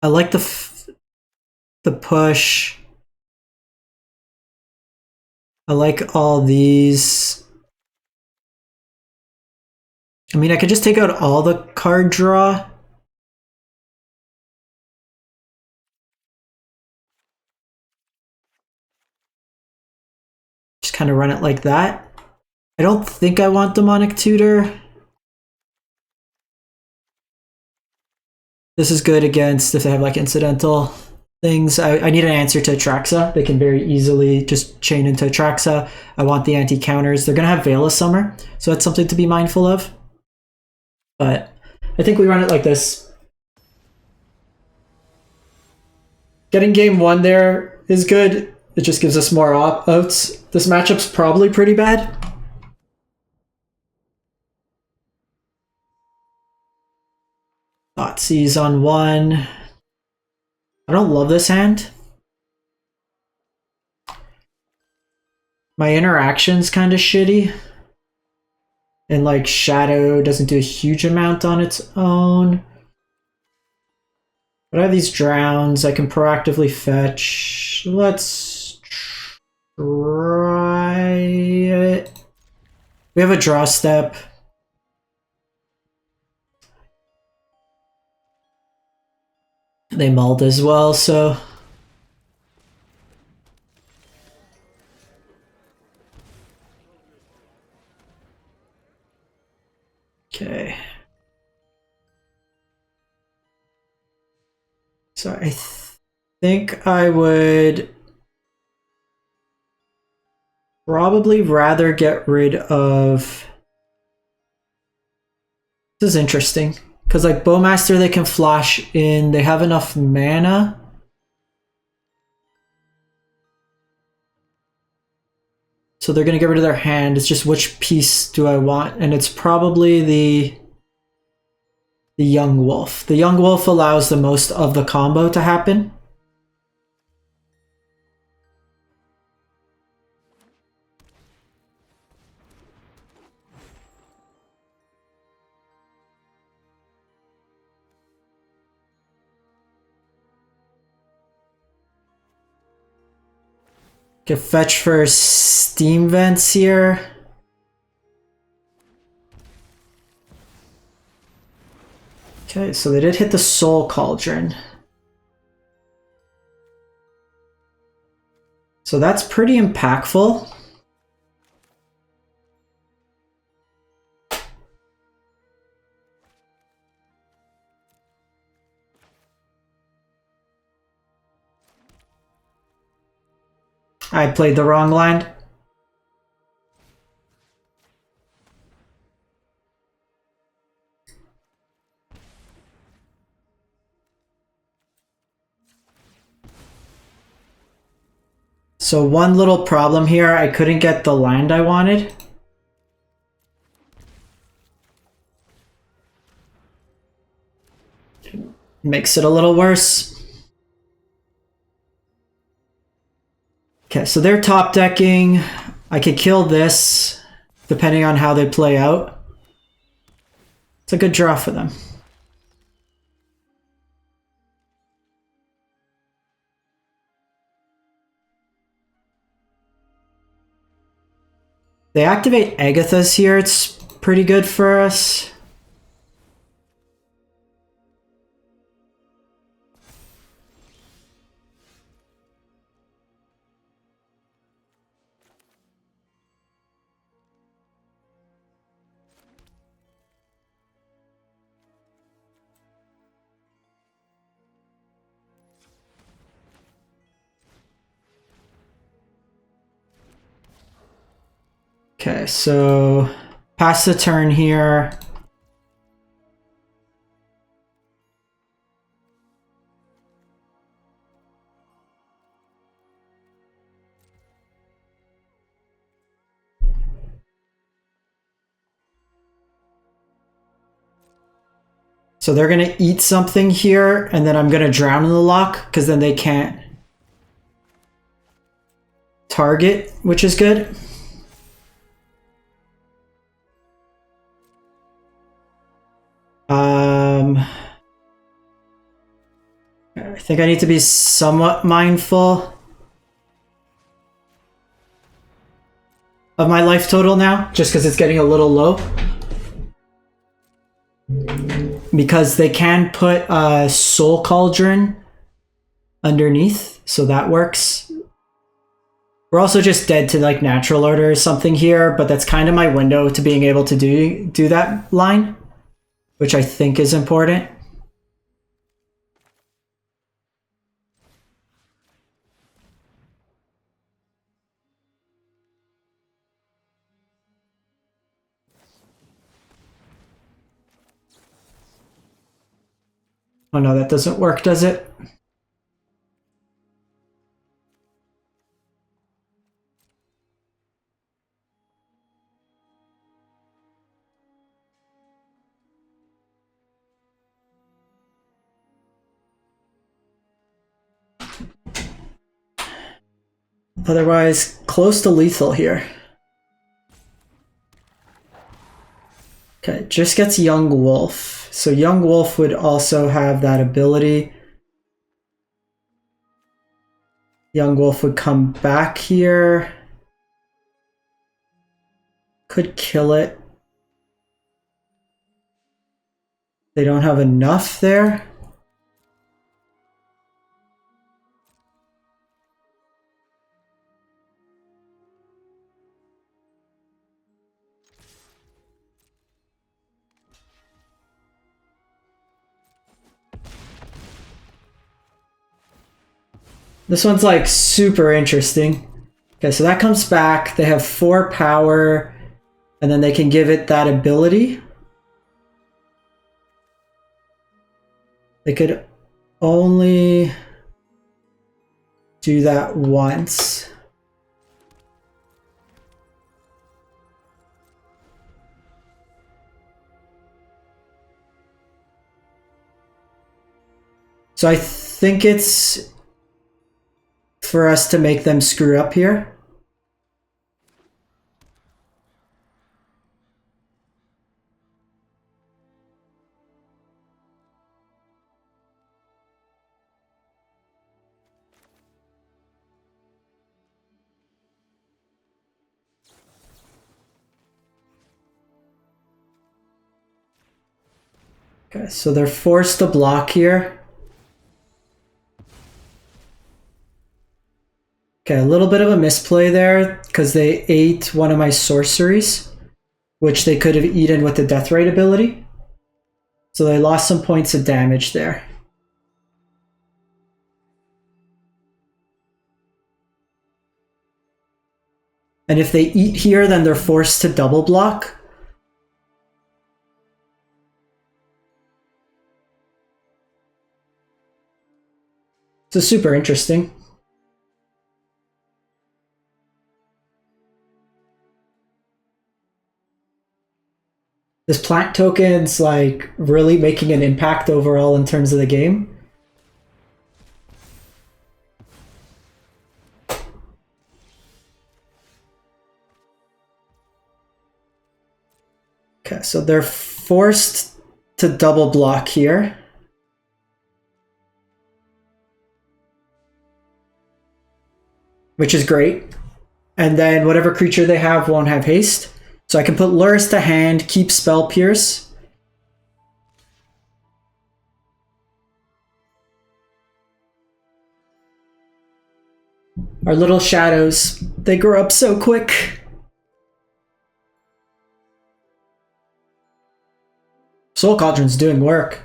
I like the push. I like all these. I mean, I could just take out all the card draw. Just kind of run it like that. I don't think I want Demonic Tutor. This is good against if they have like incidental things. I need an answer to Atraxa. They can very easily just chain into Atraxa. I want the anti-counters. They're going to have Veil of Summer, so that's something to be mindful of. But I think we run it like this. Getting game one there is good. It just gives us more outs. This matchup's probably pretty bad. Thoughtseize on one. I don't love this hand. My interaction's kind of shitty. And like Shadow doesn't do a huge amount on its own. But I have these drowns. I can proactively fetch. Let's try it. We have a draw step. They mulled as well, so... Okay. So I think I would probably rather get rid of... This is interesting. Because like Bowmaster, they can flash in. They have enough mana. So they're going to get rid of their hand. It's just which piece do I want? And it's probably the Young Wolf. The Young Wolf allows the most of the combo to happen. Get fetch for steam vents here. Okay, so they did hit the Soul Cauldron. So that's pretty impactful. I played the wrong line. So one little problem here, I couldn't get the land I wanted. Makes it a little worse. Okay, so they're top decking. I could kill this, depending on how they play out. It's a good draw for them. They activate Agathas here, it's pretty good for us. Okay, so pass the turn here. So they're gonna eat something here, and then I'm gonna drown in the lock, because then they can't target, which is good. I think I need to be somewhat mindful of my life total now, just because it's getting a little low. Because they can put a Soul Cauldron underneath, so that works. We're also just dead to like natural order or something here, but that's kind of my window to being able to do that line, which I think is important. Oh no, that doesn't work, does it? Otherwise, close to lethal here. Okay, just gets Young Wolf. So Young Wolf would also have that ability. Young Wolf would come back here. Could kill it. They don't have enough there. This one's like super interesting. Okay, so that comes back. They have 4 power, and then they can give it that ability. They could only do that once. So I think it's for us to make them screw up here. Okay, so they're forced to block here. Okay, a little bit of a misplay there because they ate one of my sorceries, which they could have eaten with the Deathrite ability. So they lost some points of damage there. And if they eat here, then they're forced to double block. So super interesting. This plant token's like really making an impact overall in terms of the game. Okay, so they're forced to double block here. Which is great. And then whatever creature they have won't have haste. So I can put Lurrus to hand, keep Spell Pierce. Our little shadows, they grow up so quick. Soul Cauldron's doing work.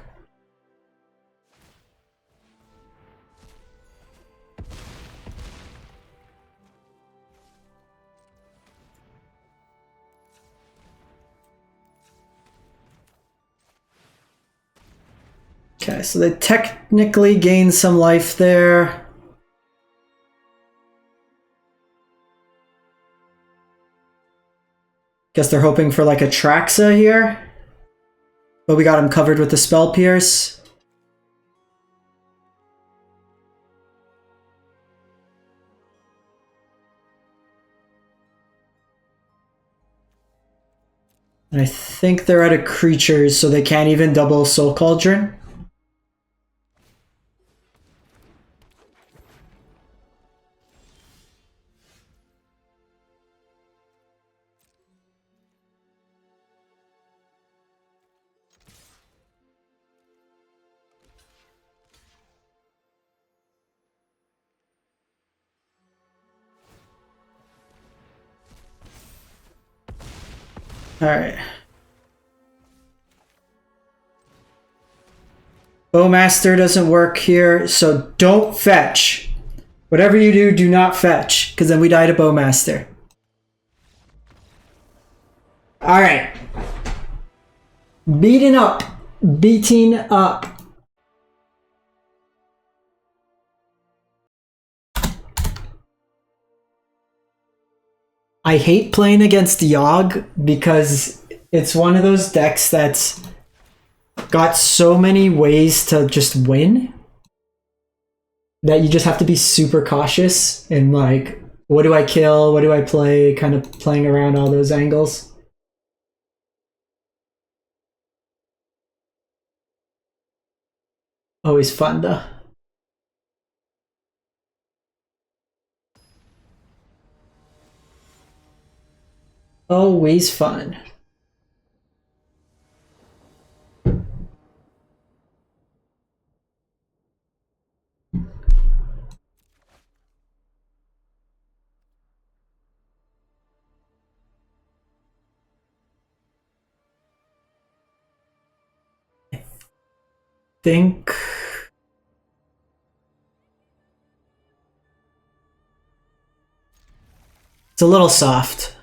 Okay, so they technically gain some life there. Guess they're hoping for like a Traxa here. But we got him covered with the Spell Pierce. And I think they're out of creatures, so they can't even double Soul Cauldron. Alright. Bowmaster doesn't work here, so don't fetch. Whatever you do, do not fetch, because then we die to Bowmaster. Alright. Beating up. Beating up. I hate playing against Yawg because it's one of those decks that's got so many ways to just win that you just have to be super cautious and like, what do I kill? What do I play? Kind of playing around all those angles. Always fun though. Always fun. I think it's a little soft.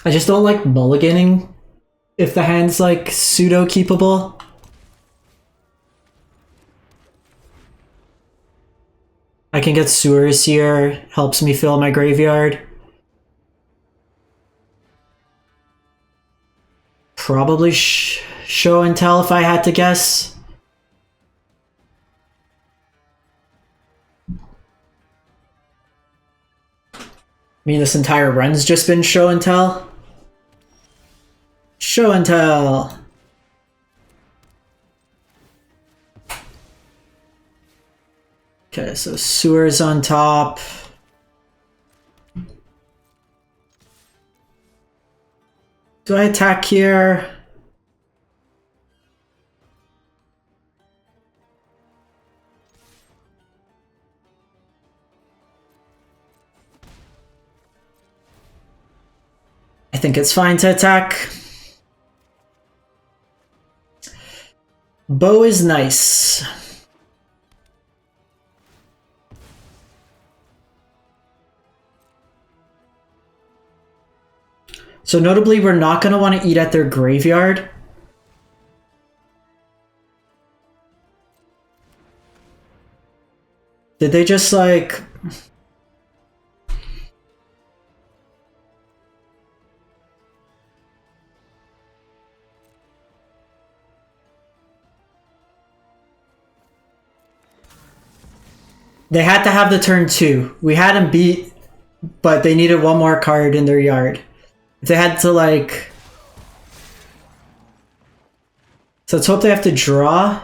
I just don't like mulliganing if the hand's like pseudo keepable. I can get Sewers here, helps me fill my graveyard. Probably show and tell if I had to guess. I mean, this entire run's just been show and tell. Show and tell. Okay, so Sewers on top. Do I attack here? I think it's fine to attack. Bow is nice. So notably, we're not going to want to eat at their graveyard. Did they just like... They had to have the turn 2. We had them beat, but they needed one more card in their yard. If they had to like... So let's hope they have to draw.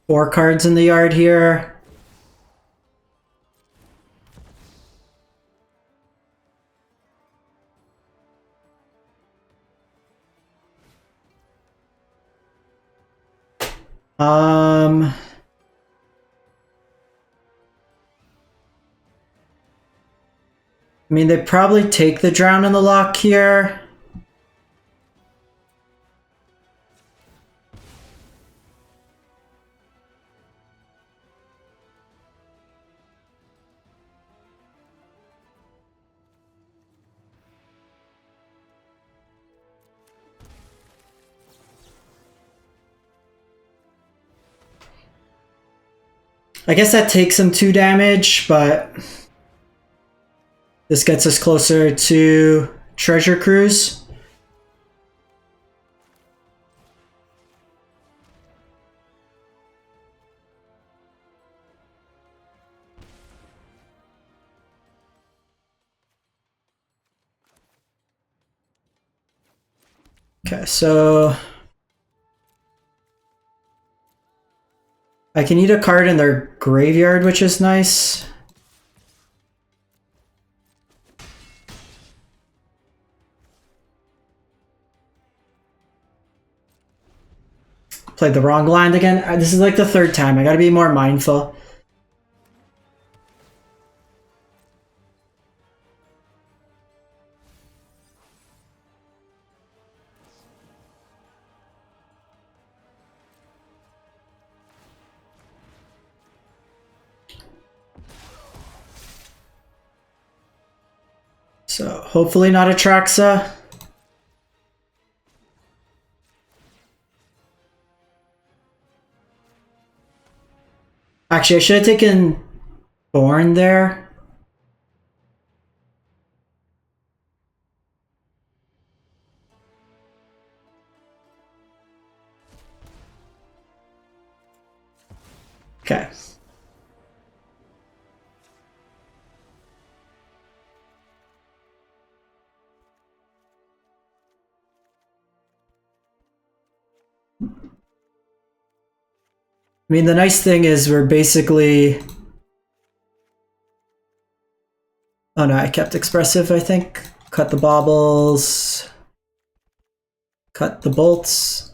Four cards in the yard here. I mean, they probably take the Drown in the Lock here. I guess that takes him 2 damage, but this gets us closer to Treasure Cruise. Okay, so I can eat a card in their graveyard, which is nice. Played the wrong land again. This is like the 3rd time. I gotta be more mindful. So hopefully not Atraxa. Actually, I should have taken Born there. Okay. I mean, the nice thing is we're basically... Oh no, I kept Expressive, I think. Cut the baubles. Cut the bolts.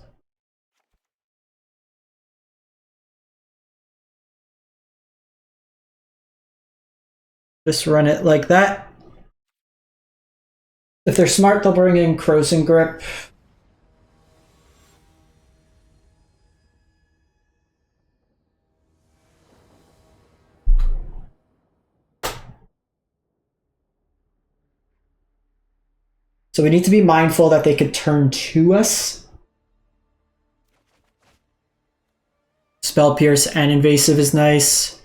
Just run it like that. If they're smart, they'll bring in Crows and Grip. So we need to be mindful that they could turn to us. Spell Pierce and Invasive is nice.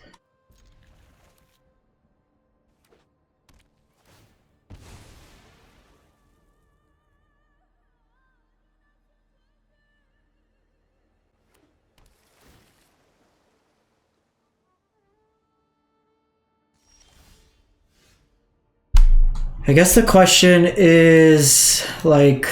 I guess the question is, like...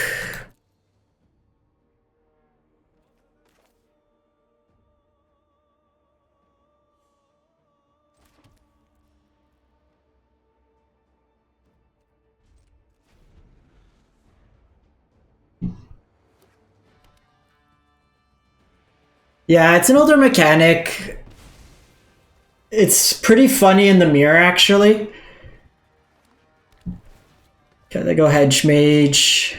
Yeah, it's an older mechanic. It's pretty funny in the mirror, actually. Okay, they go Hedge Mage.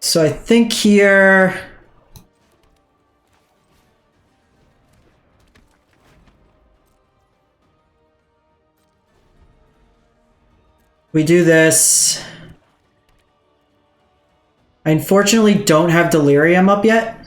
So I think here... we do this. I unfortunately don't have Delirium up yet.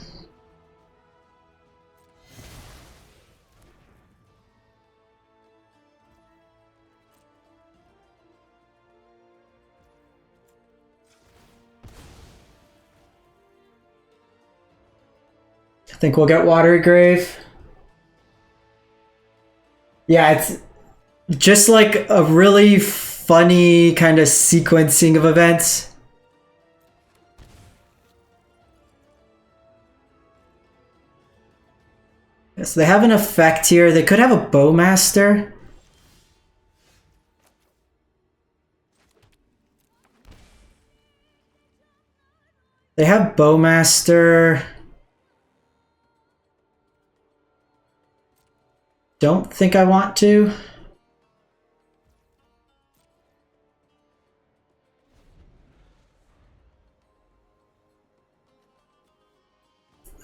I think we'll get Watery Grave. Yeah, it's just like a really funny kind of sequencing of events. So they have an effect here. They could have a Bowmaster. They have Bowmaster. Don't think I want to.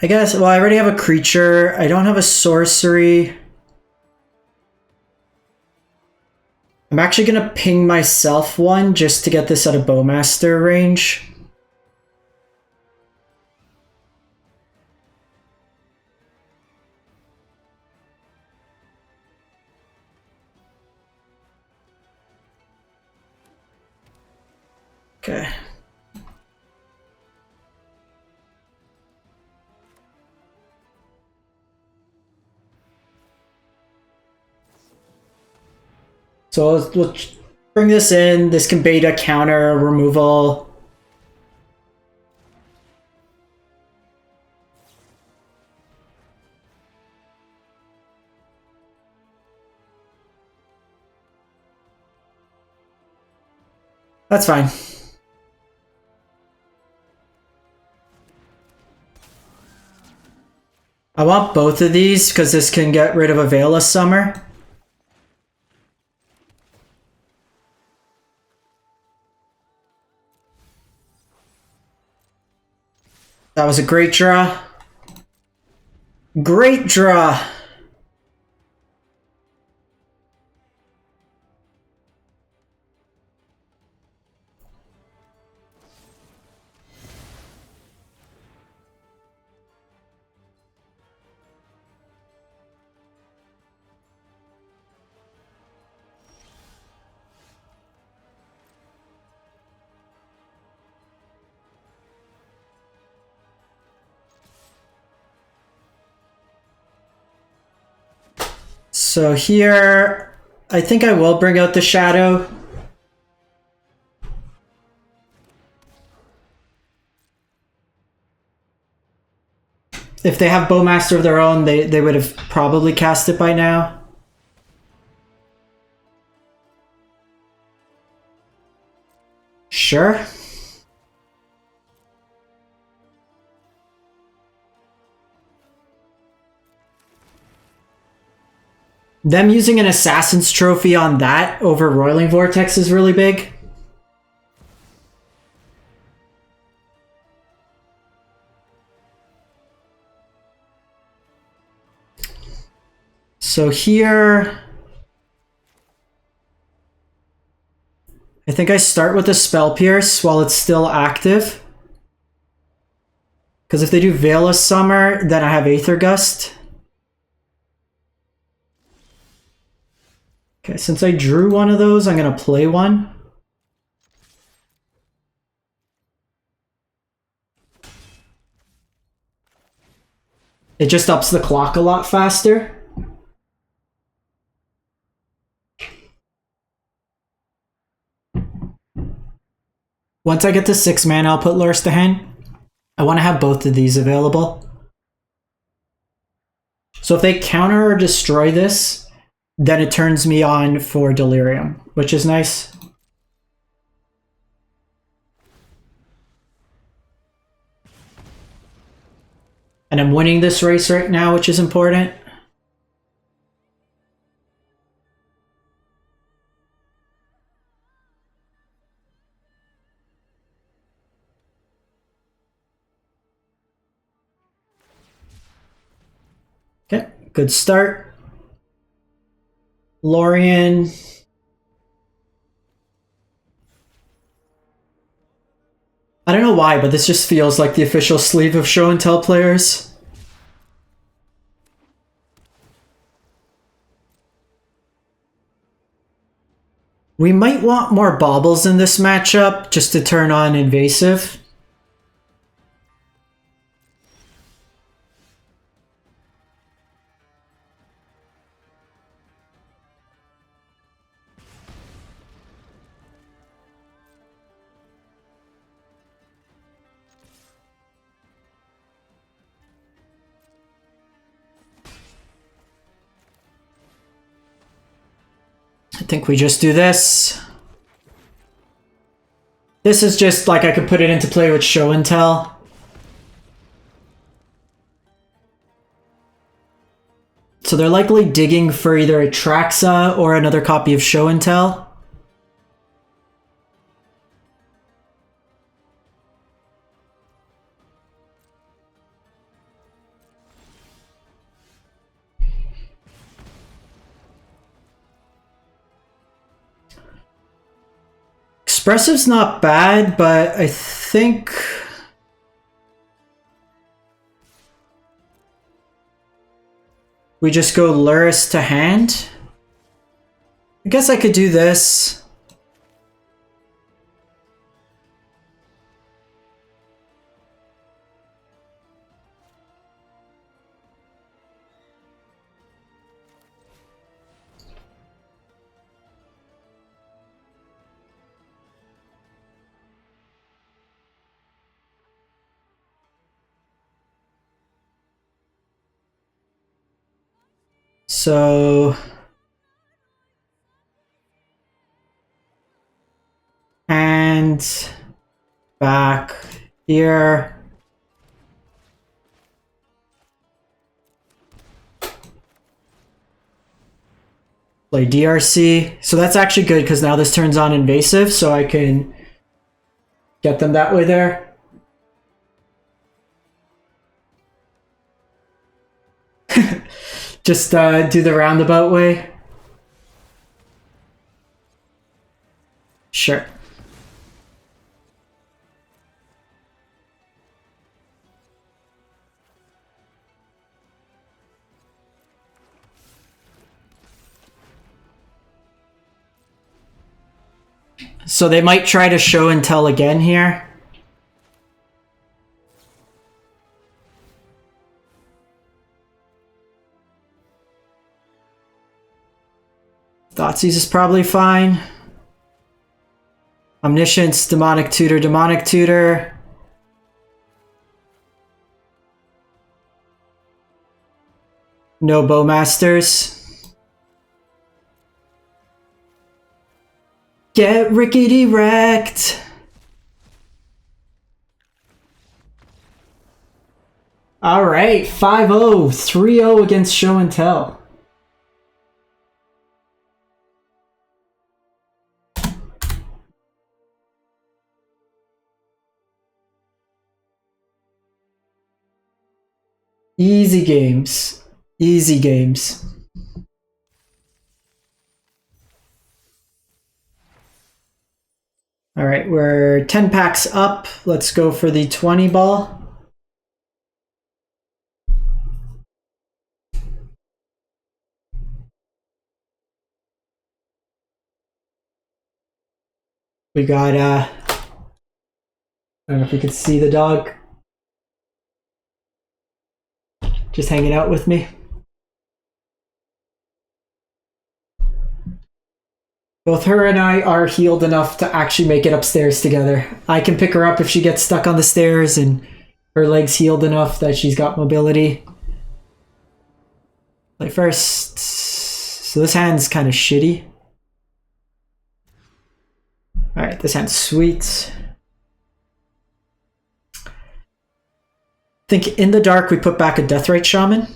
I guess, well, I already have a creature. I don't have a sorcery. I'm actually going to ping myself one just to get this out of Bowmaster range. Okay. So we'll bring this in. This can bait a counter removal. That's fine. I want both of these because this can get rid of a Veil of Summer. That was a great draw. Great draw. So here, I think I will bring out the Shadow. If they have Bowmaster of their own, they would have probably cast it by now. Sure. Them using an Assassin's Trophy on that over Roiling Vortex is really big. So here... I think I start with the Spell Pierce while it's still active. Because if they do Veil of Summer, then I have Aether Gust. Okay, since I drew one of those, I'm going to play one. It just ups the clock a lot faster. Once I get to 6 mana, I'll put Lurrus to hand. I want to have both of these available. So if they counter or destroy this, then it turns me on for Delirium, which is nice. And I'm winning this race right now, which is important. Okay, good start. Lorien. I don't know why, but this just feels like the official sleeve of Show and Tell players. We might want more Baubles in this matchup just to turn on Invasive. I think we just do this. This is just like I could put it into play with Show and Tell. So they're likely digging for either a Traxa or another copy of Show and Tell. Expressive's not bad, but I think we just go Lurrus to hand. I guess I could do this. So and back here. Play DRC. So that's actually good because now this turns on Invasive, so I can get them that way there. Just do the roundabout way. Sure. So they might try to Show and Tell again here. Thoughtseize is probably fine. Omniscience, Demonic Tutor, Demonic Tutor. No Bowmasters. Get rickety wrecked. All right, 5-0, 3-0 against Show and Tell. Easy games. Easy games. All right, we're 10 packs up. Let's go for the 20 ball. We got, I don't know if you can see the dog. Just hanging out with me. Both her and I are healed enough to actually make it upstairs together. I can pick her up if she gets stuck on the stairs, and her leg's healed enough that she's got mobility. Like first, so this hand's kind of shitty. All right, this hand's sweet. I think in the dark we put back a Deathrite Shaman.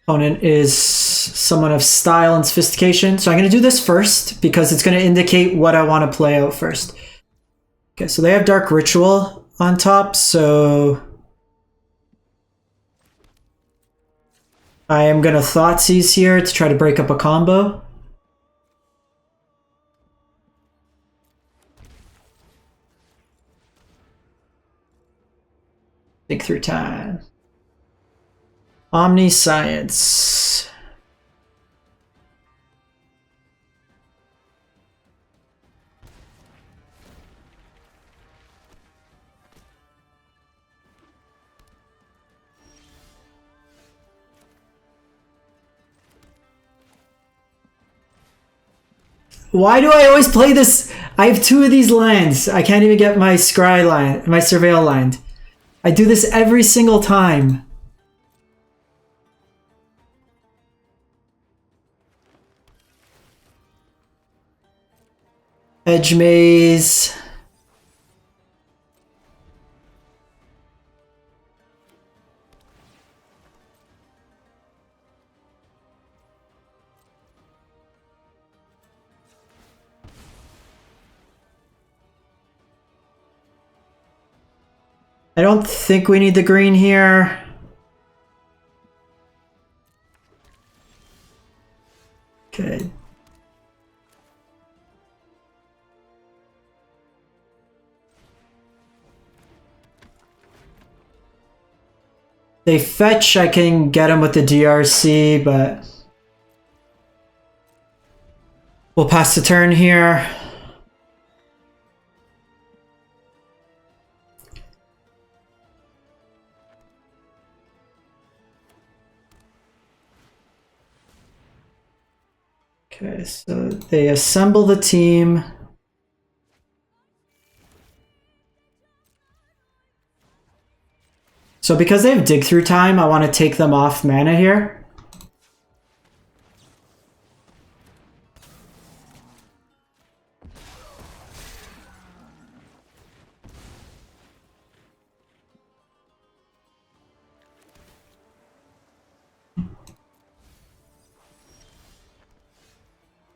Opponent is someone of style and sophistication. So I'm going to do this first because it's going to indicate what I want to play out first. Okay, so they have Dark Ritual on top, so I am going to Thoughtseize here to try to break up a combo. Think through time. Omniscience. Why do I always play this? I have 2 of these lands. I can't even get my Scry land, my Surveil land. I do this every single time. Edge Maze. I don't think we need the green here. Okay. They fetch, I can get them with the DRC, but we'll pass the turn here. Okay, so they assemble the team. So because they have Dig Through Time, I want to take them off mana here.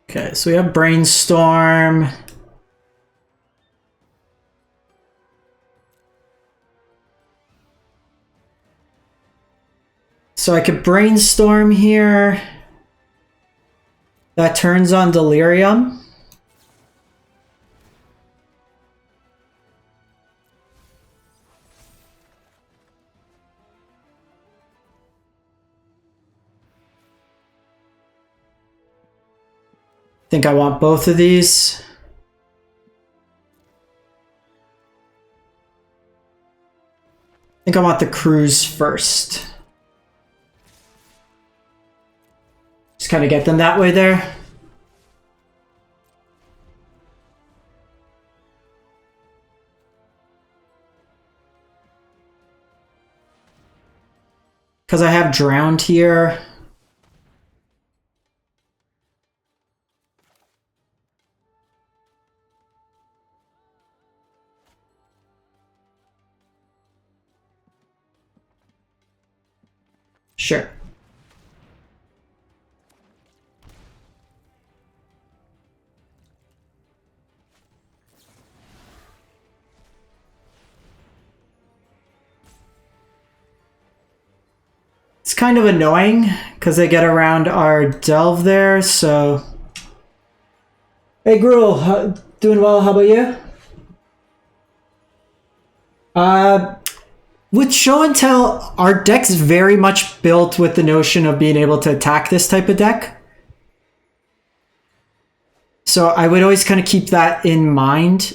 Okay, so we have Brainstorm. So I could Brainstorm here. That turns on Delirium. I think I want both of these. I think I want the Cruise first. Just kind of get them that way there. Because I have Drowned here. Sure. It's kind of annoying because they get around our delve there, so... Hey, Gruel, doing well, how about you? With show and tell, our deck's very much built with the notion of being able to attack this type of deck. So I would always kind of keep that in mind.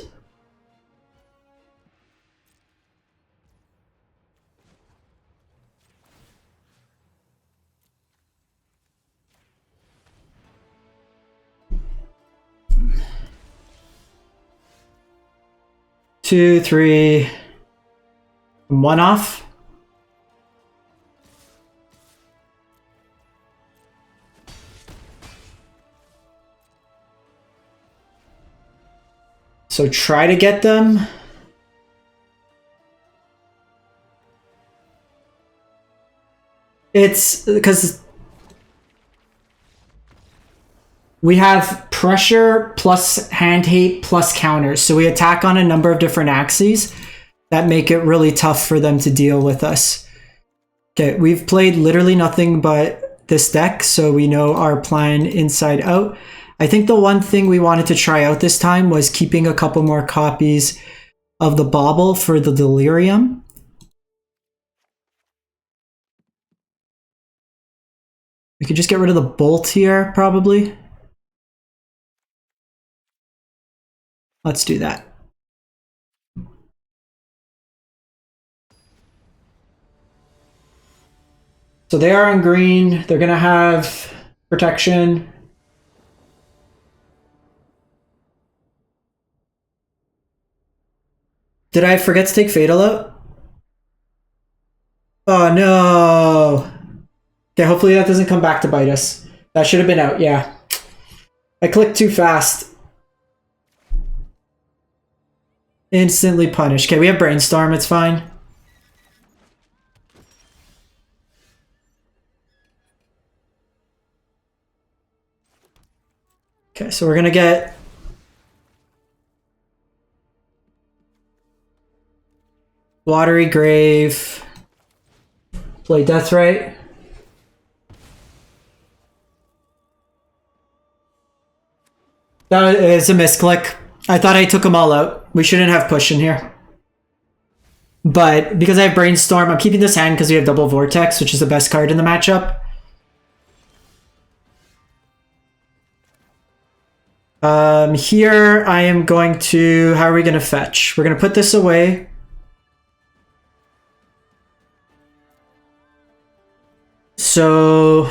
Two, three, one off. So try to get them. It's because we have pressure plus hand hate plus counters. So we attack on a number of different axes that make it really tough for them to deal with us. Okay, we've played literally nothing but this deck, so we know our plan inside out. I think the one thing we wanted to try out this time was keeping a couple more copies of the Bauble for the Delirium. We could just get rid of the Bolt here, probably. Let's do that. So they are on green. They're going to have protection. Did I forget to take Fatal out? Oh no. Okay, hopefully that doesn't come back to bite us. That should have been out, yeah. I clicked too fast. Instantly punished. Okay, we have Brainstorm, it's fine. Okay, so we're gonna get Watery Grave, play Deathrite. That is a misclick. I thought I took them all out. We shouldn't have push in here. But because I have Brainstorm, I'm keeping this hand because we have Double Vortex, which is the best card in the matchup. Here I am going to... How are we going to fetch? We're going to put this away. So...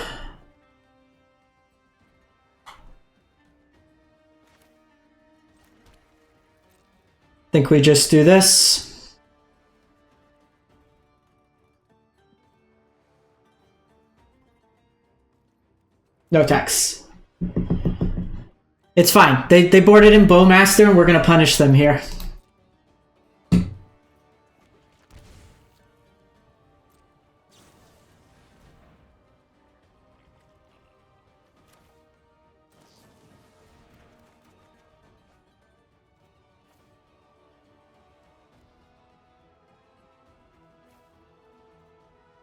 I think we just do this. No tax. It's fine. They boarded in Bowmaster and we're going to punish them here.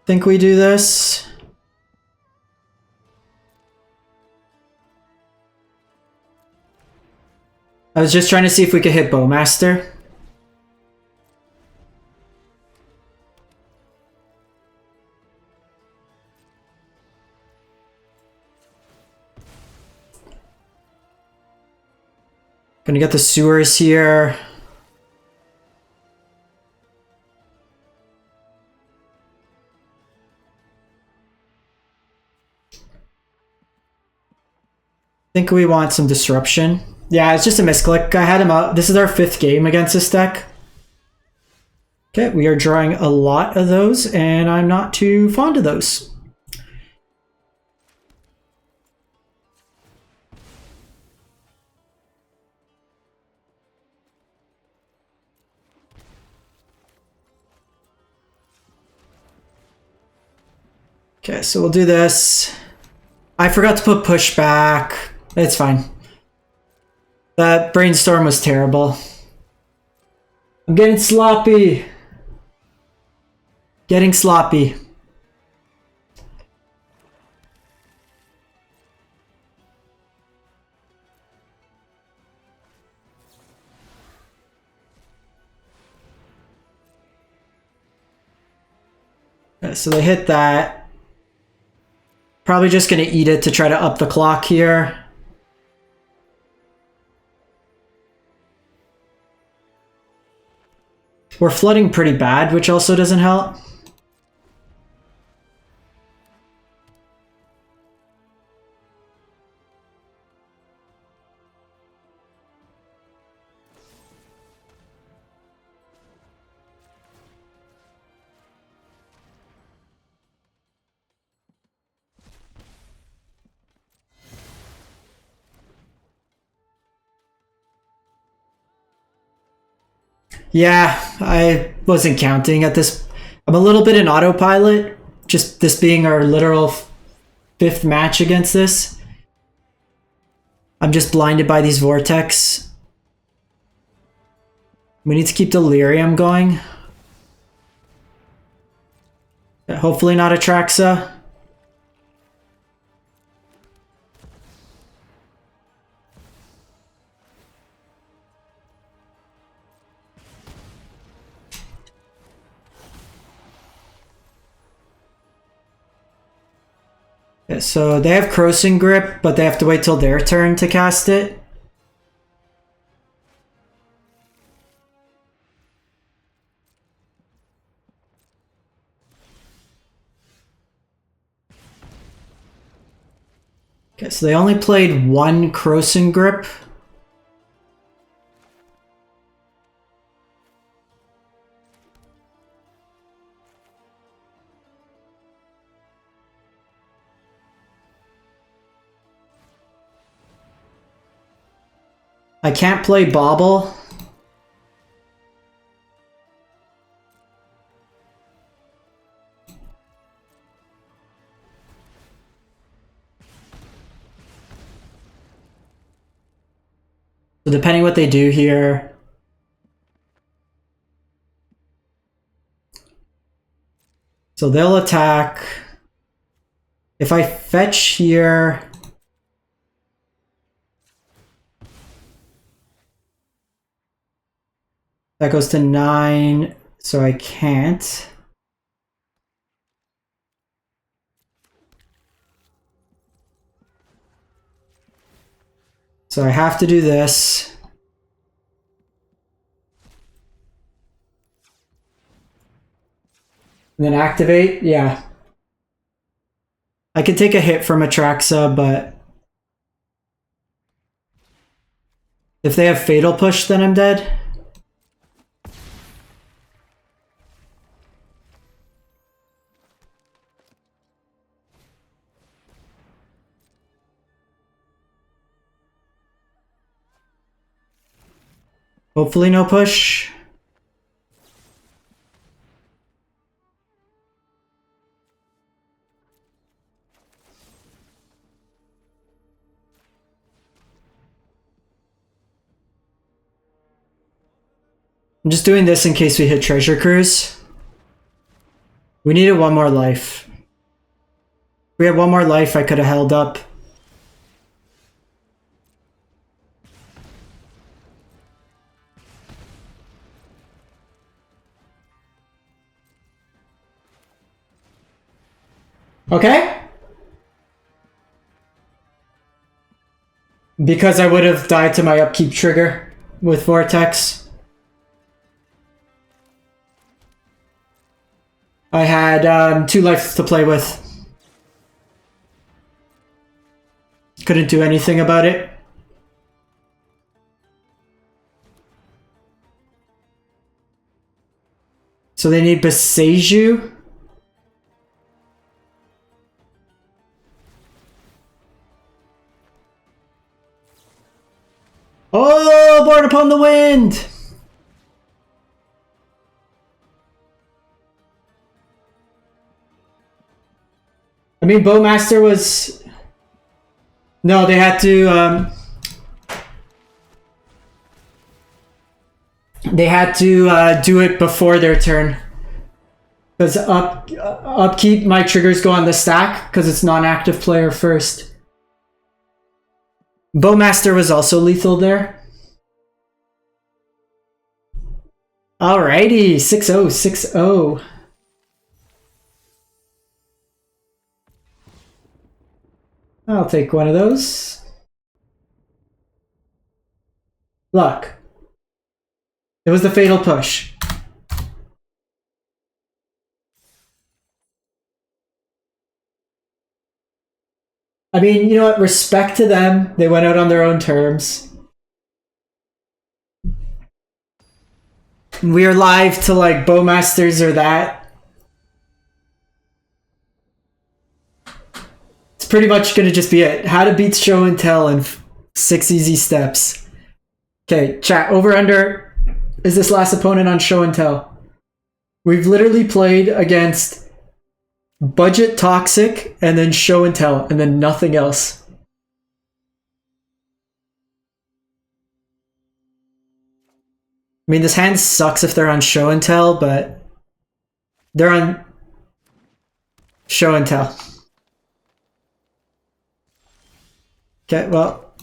Think we do this. I was just trying to see if we could hit Bowmaster. Gonna get the Sewers here. Think we want some disruption. Yeah, it's just a misclick. I had him out. This is our 5th game against this deck. Okay, we are drawing a lot of those, and I'm not too fond of those. Okay, so we'll do this. I forgot to put push back. It's fine. That Brainstorm was terrible. I'm getting sloppy. Getting sloppy. Okay, so they hit that. Probably just gonna eat it to try to up the clock here. We're flooding pretty bad, which also doesn't help. Yeah, I wasn't counting at this. I'm a little bit in autopilot, just this being our literal 5th match against this. I'm just blinded by these vortex. We need to keep Delirium going. Hopefully not Atraxa. So they have Crossing Grip, but they have to wait till their turn to cast it. Okay, so they only played 1 Crossing Grip. I can't play Bauble. So depending what they do here. So they'll attack. If I fetch here, that goes to 9, so I can't. So I have to do this. And then activate, yeah. I could take a hit from Atraxa, but if they have Fatal Push, then I'm dead. Hopefully no push. I'm just doing this in case we hit Treasure Cruise. We needed 1 more life. If we had 1 more life, I could have held up. Okay. Because I would have died to my upkeep trigger with Vortex. I had 2 lives to play with. Couldn't do anything about it. So they need Beseiju. Oh, Born Upon the Wind! I mean, Bowmaster was... No, they had to... They had to do it before their turn. Because upkeep, my triggers go on the stack, because it's non-active player first. Bowmaster was also lethal there. Alrighty, 6-0, 6-0. I'll take one of those. Luck. It was the fatal push. I mean, you know what? Respect to them. They went out on their own terms. We are live to like Bowmasters or that. It's pretty much going to just be it. How to beat show and tell in 6 easy steps. Okay, chat. Over under is this last opponent on show and tell. We've literally played against budget toxic and then show and tell and then nothing else. I mean, this hand sucks if they're on show and tell, but they're on show and tell. Okay, well.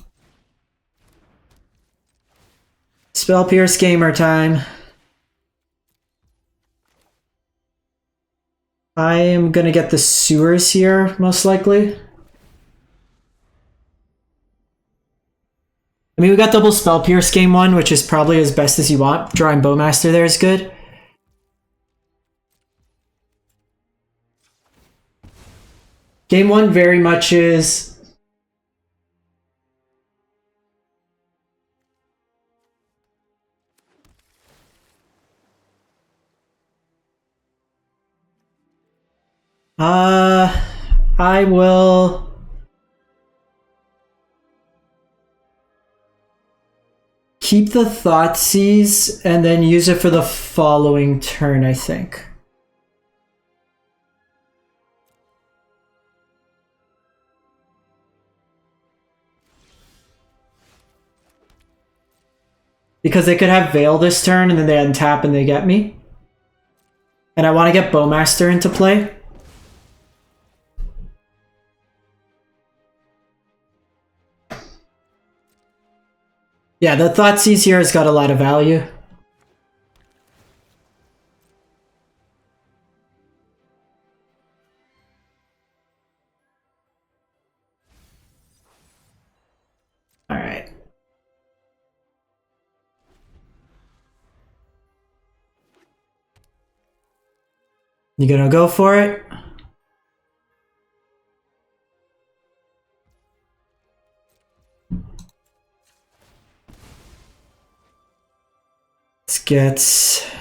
Spell Pierce gamer time. I am gonna get the Sewers here, most likely. I mean, we got double Spell Pierce game 1, which is probably as best as you want. Drawing Bowmaster there is good. Game 1 very much is... I will... keep the Thoughtseize and then use it for the following turn, I think. Because they could have Veil this turn and then they untap and they get me. And I want to get Bowmaster into play. Yeah, the Thoughtseize here has got a lot of value. Alright. You gonna go for it? Let's get...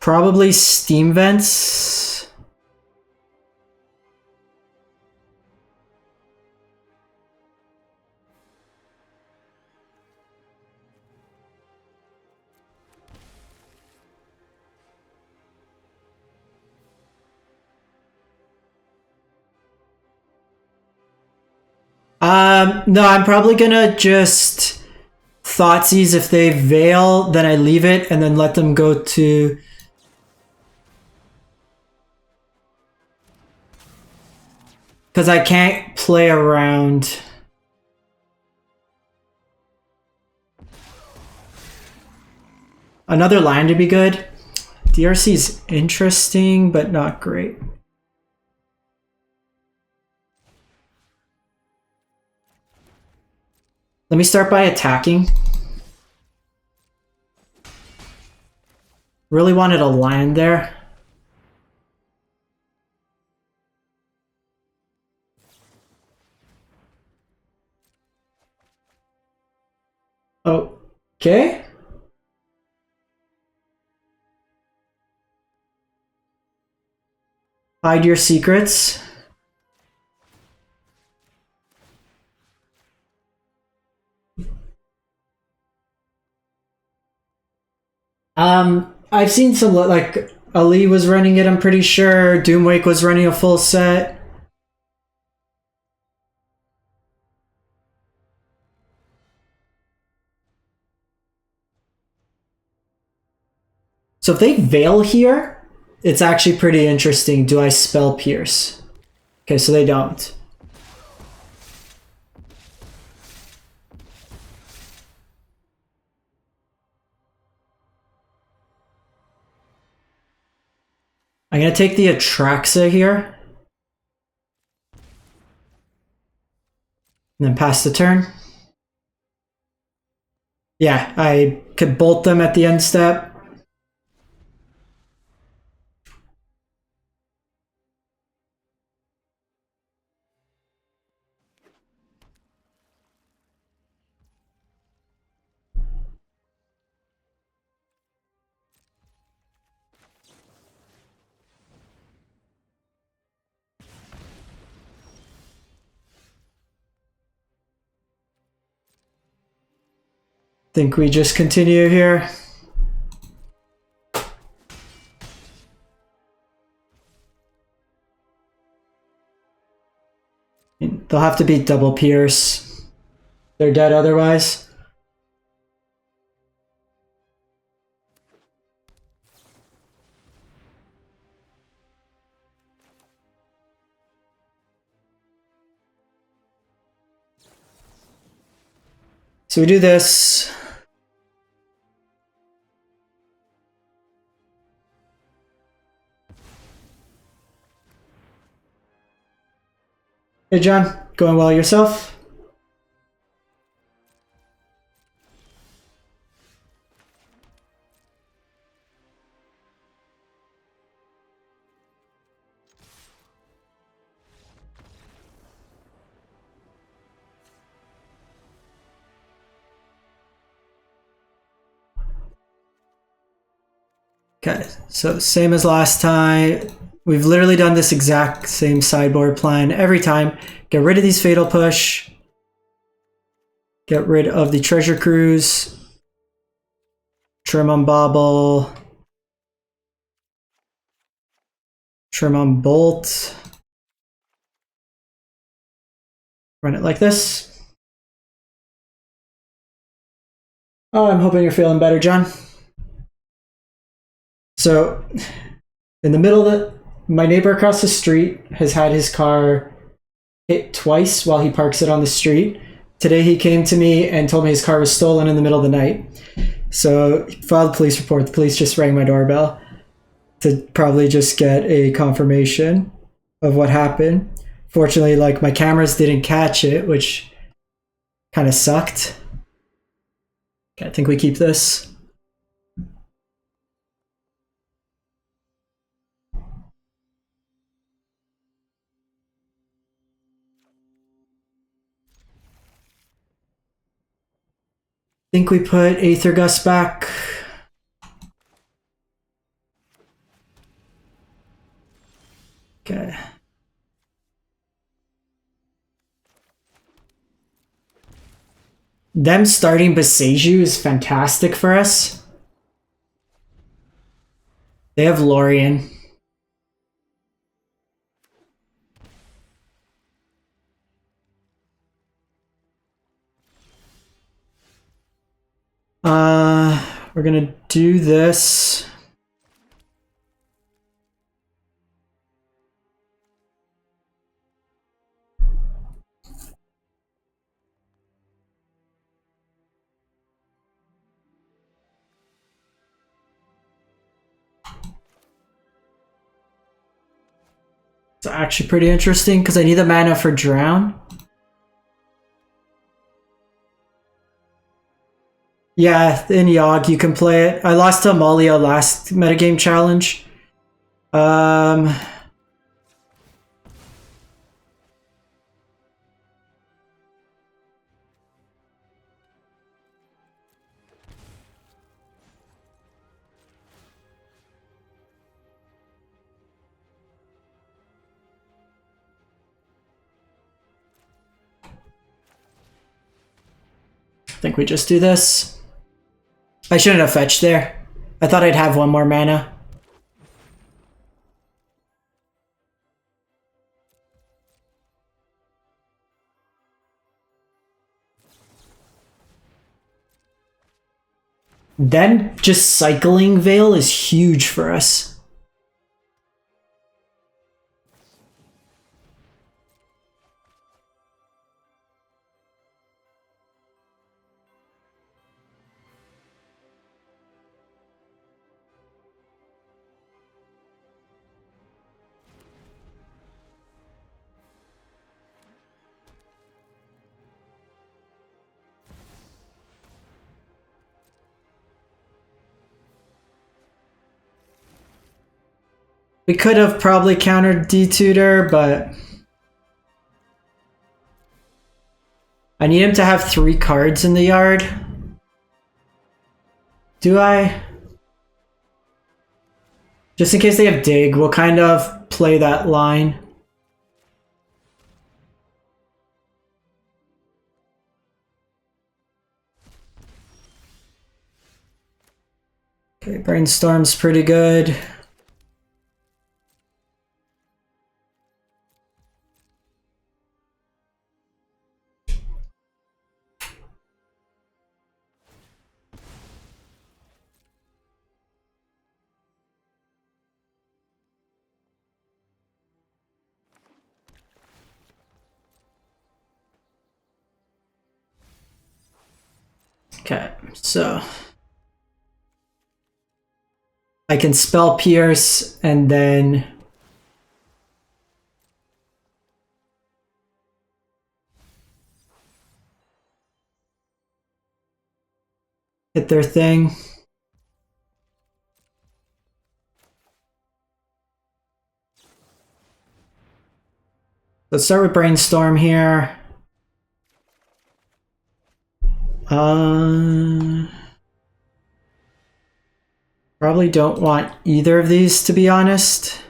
probably Steam Vents. No, I'm probably gonna just Thoughtseize. If they Veil, then I leave it and then let them go to... because I can't play around. Another land would be good. DRC is interesting, but not great. Let me start by attacking. Really wanted a land there. Okay. Hide your secrets. I've seen some, like, Ali was running it, I'm pretty sure. Doomwake was running a full set. So if they Veil here, it's actually pretty interesting. Do I Spell Pierce? Okay, so they don't. I'm gonna take the Atraxa here. then pass the turn. Yeah, I could bolt them at the end step. Think we just continue here. They'll have to beat double pierce. They're dead otherwise. So we do this. Hey John, going well yourself? Okay, so same as last time. We've literally done this exact same sideboard plan every time. Get rid of these Fatal Push. Get rid of the Treasure Cruise. Trim on Bauble. Trim on Bolt. Run it like this. Oh, I'm hoping you're feeling better, John. So, in the middle of the... My neighbor across the street has had his car hit twice while he parks it on the street. Today he came to me and told me his car was stolen in the middle of the night. So he filed a police report. The police just rang my doorbell to probably just get a confirmation of what happened. Fortunately, like, my cameras didn't catch it, which kind of sucked. Okay, I think we keep this. Think we put Aether Gust back. Okay. Them starting Beseju is fantastic for us. They have Lorien. We're gonna do this. It's actually pretty interesting because I need the mana for Drown. Yeah, in Yawg you can play it. I lost to Amalia last metagame challenge. I think we just do this. I shouldn't have fetched there. I thought I'd have one more mana. Then just cycling Veil is huge for us. We could have probably countered D-Tutor, but I need him to have 3 cards in the yard. Do I? Just in case they have Dig, we'll kind of play that line. Okay, Brainstorm's pretty good. Okay, so I can spell Pierce and then hit their thing. Let's start with Brainstorm here. Probably don't want either of these, to be honest.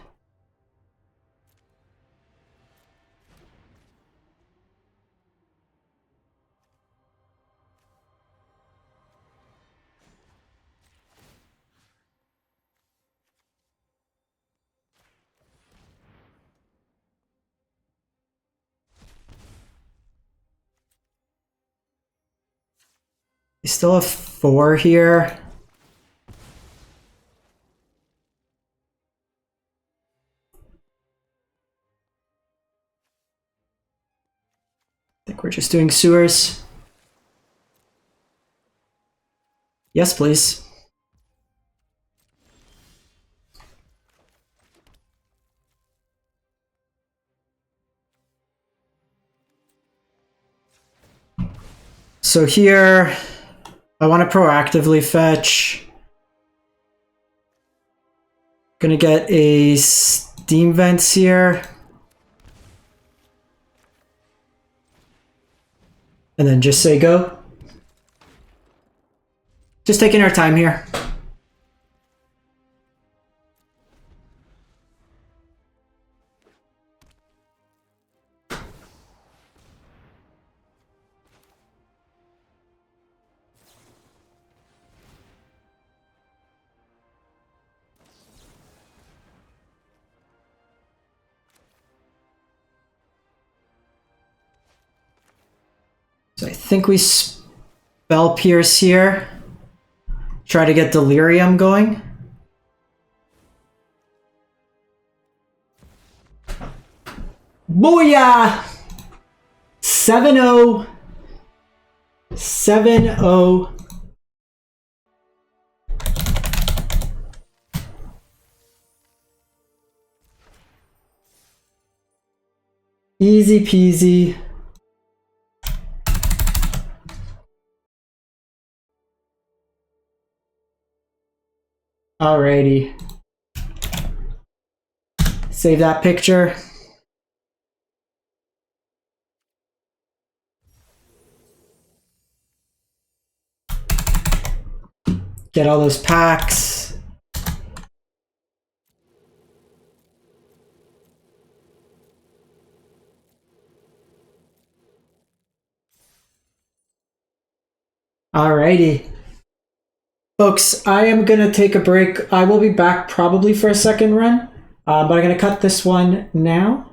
We still have 4 here. I think we're just doing sewers. Yes, please. So here, I want to proactively fetch. Gonna get a Steam Vents here. And then just say go. Just taking our time here. So I think we spell Pierce here. Try to get Delirium going. Booyah! 7-0. 7-0. Easy peasy. Alrighty. Save that picture. Get all those packs. Alrighty. Folks, I am going to take a break. I will be back probably for a second run, but I'm going to cut this one now.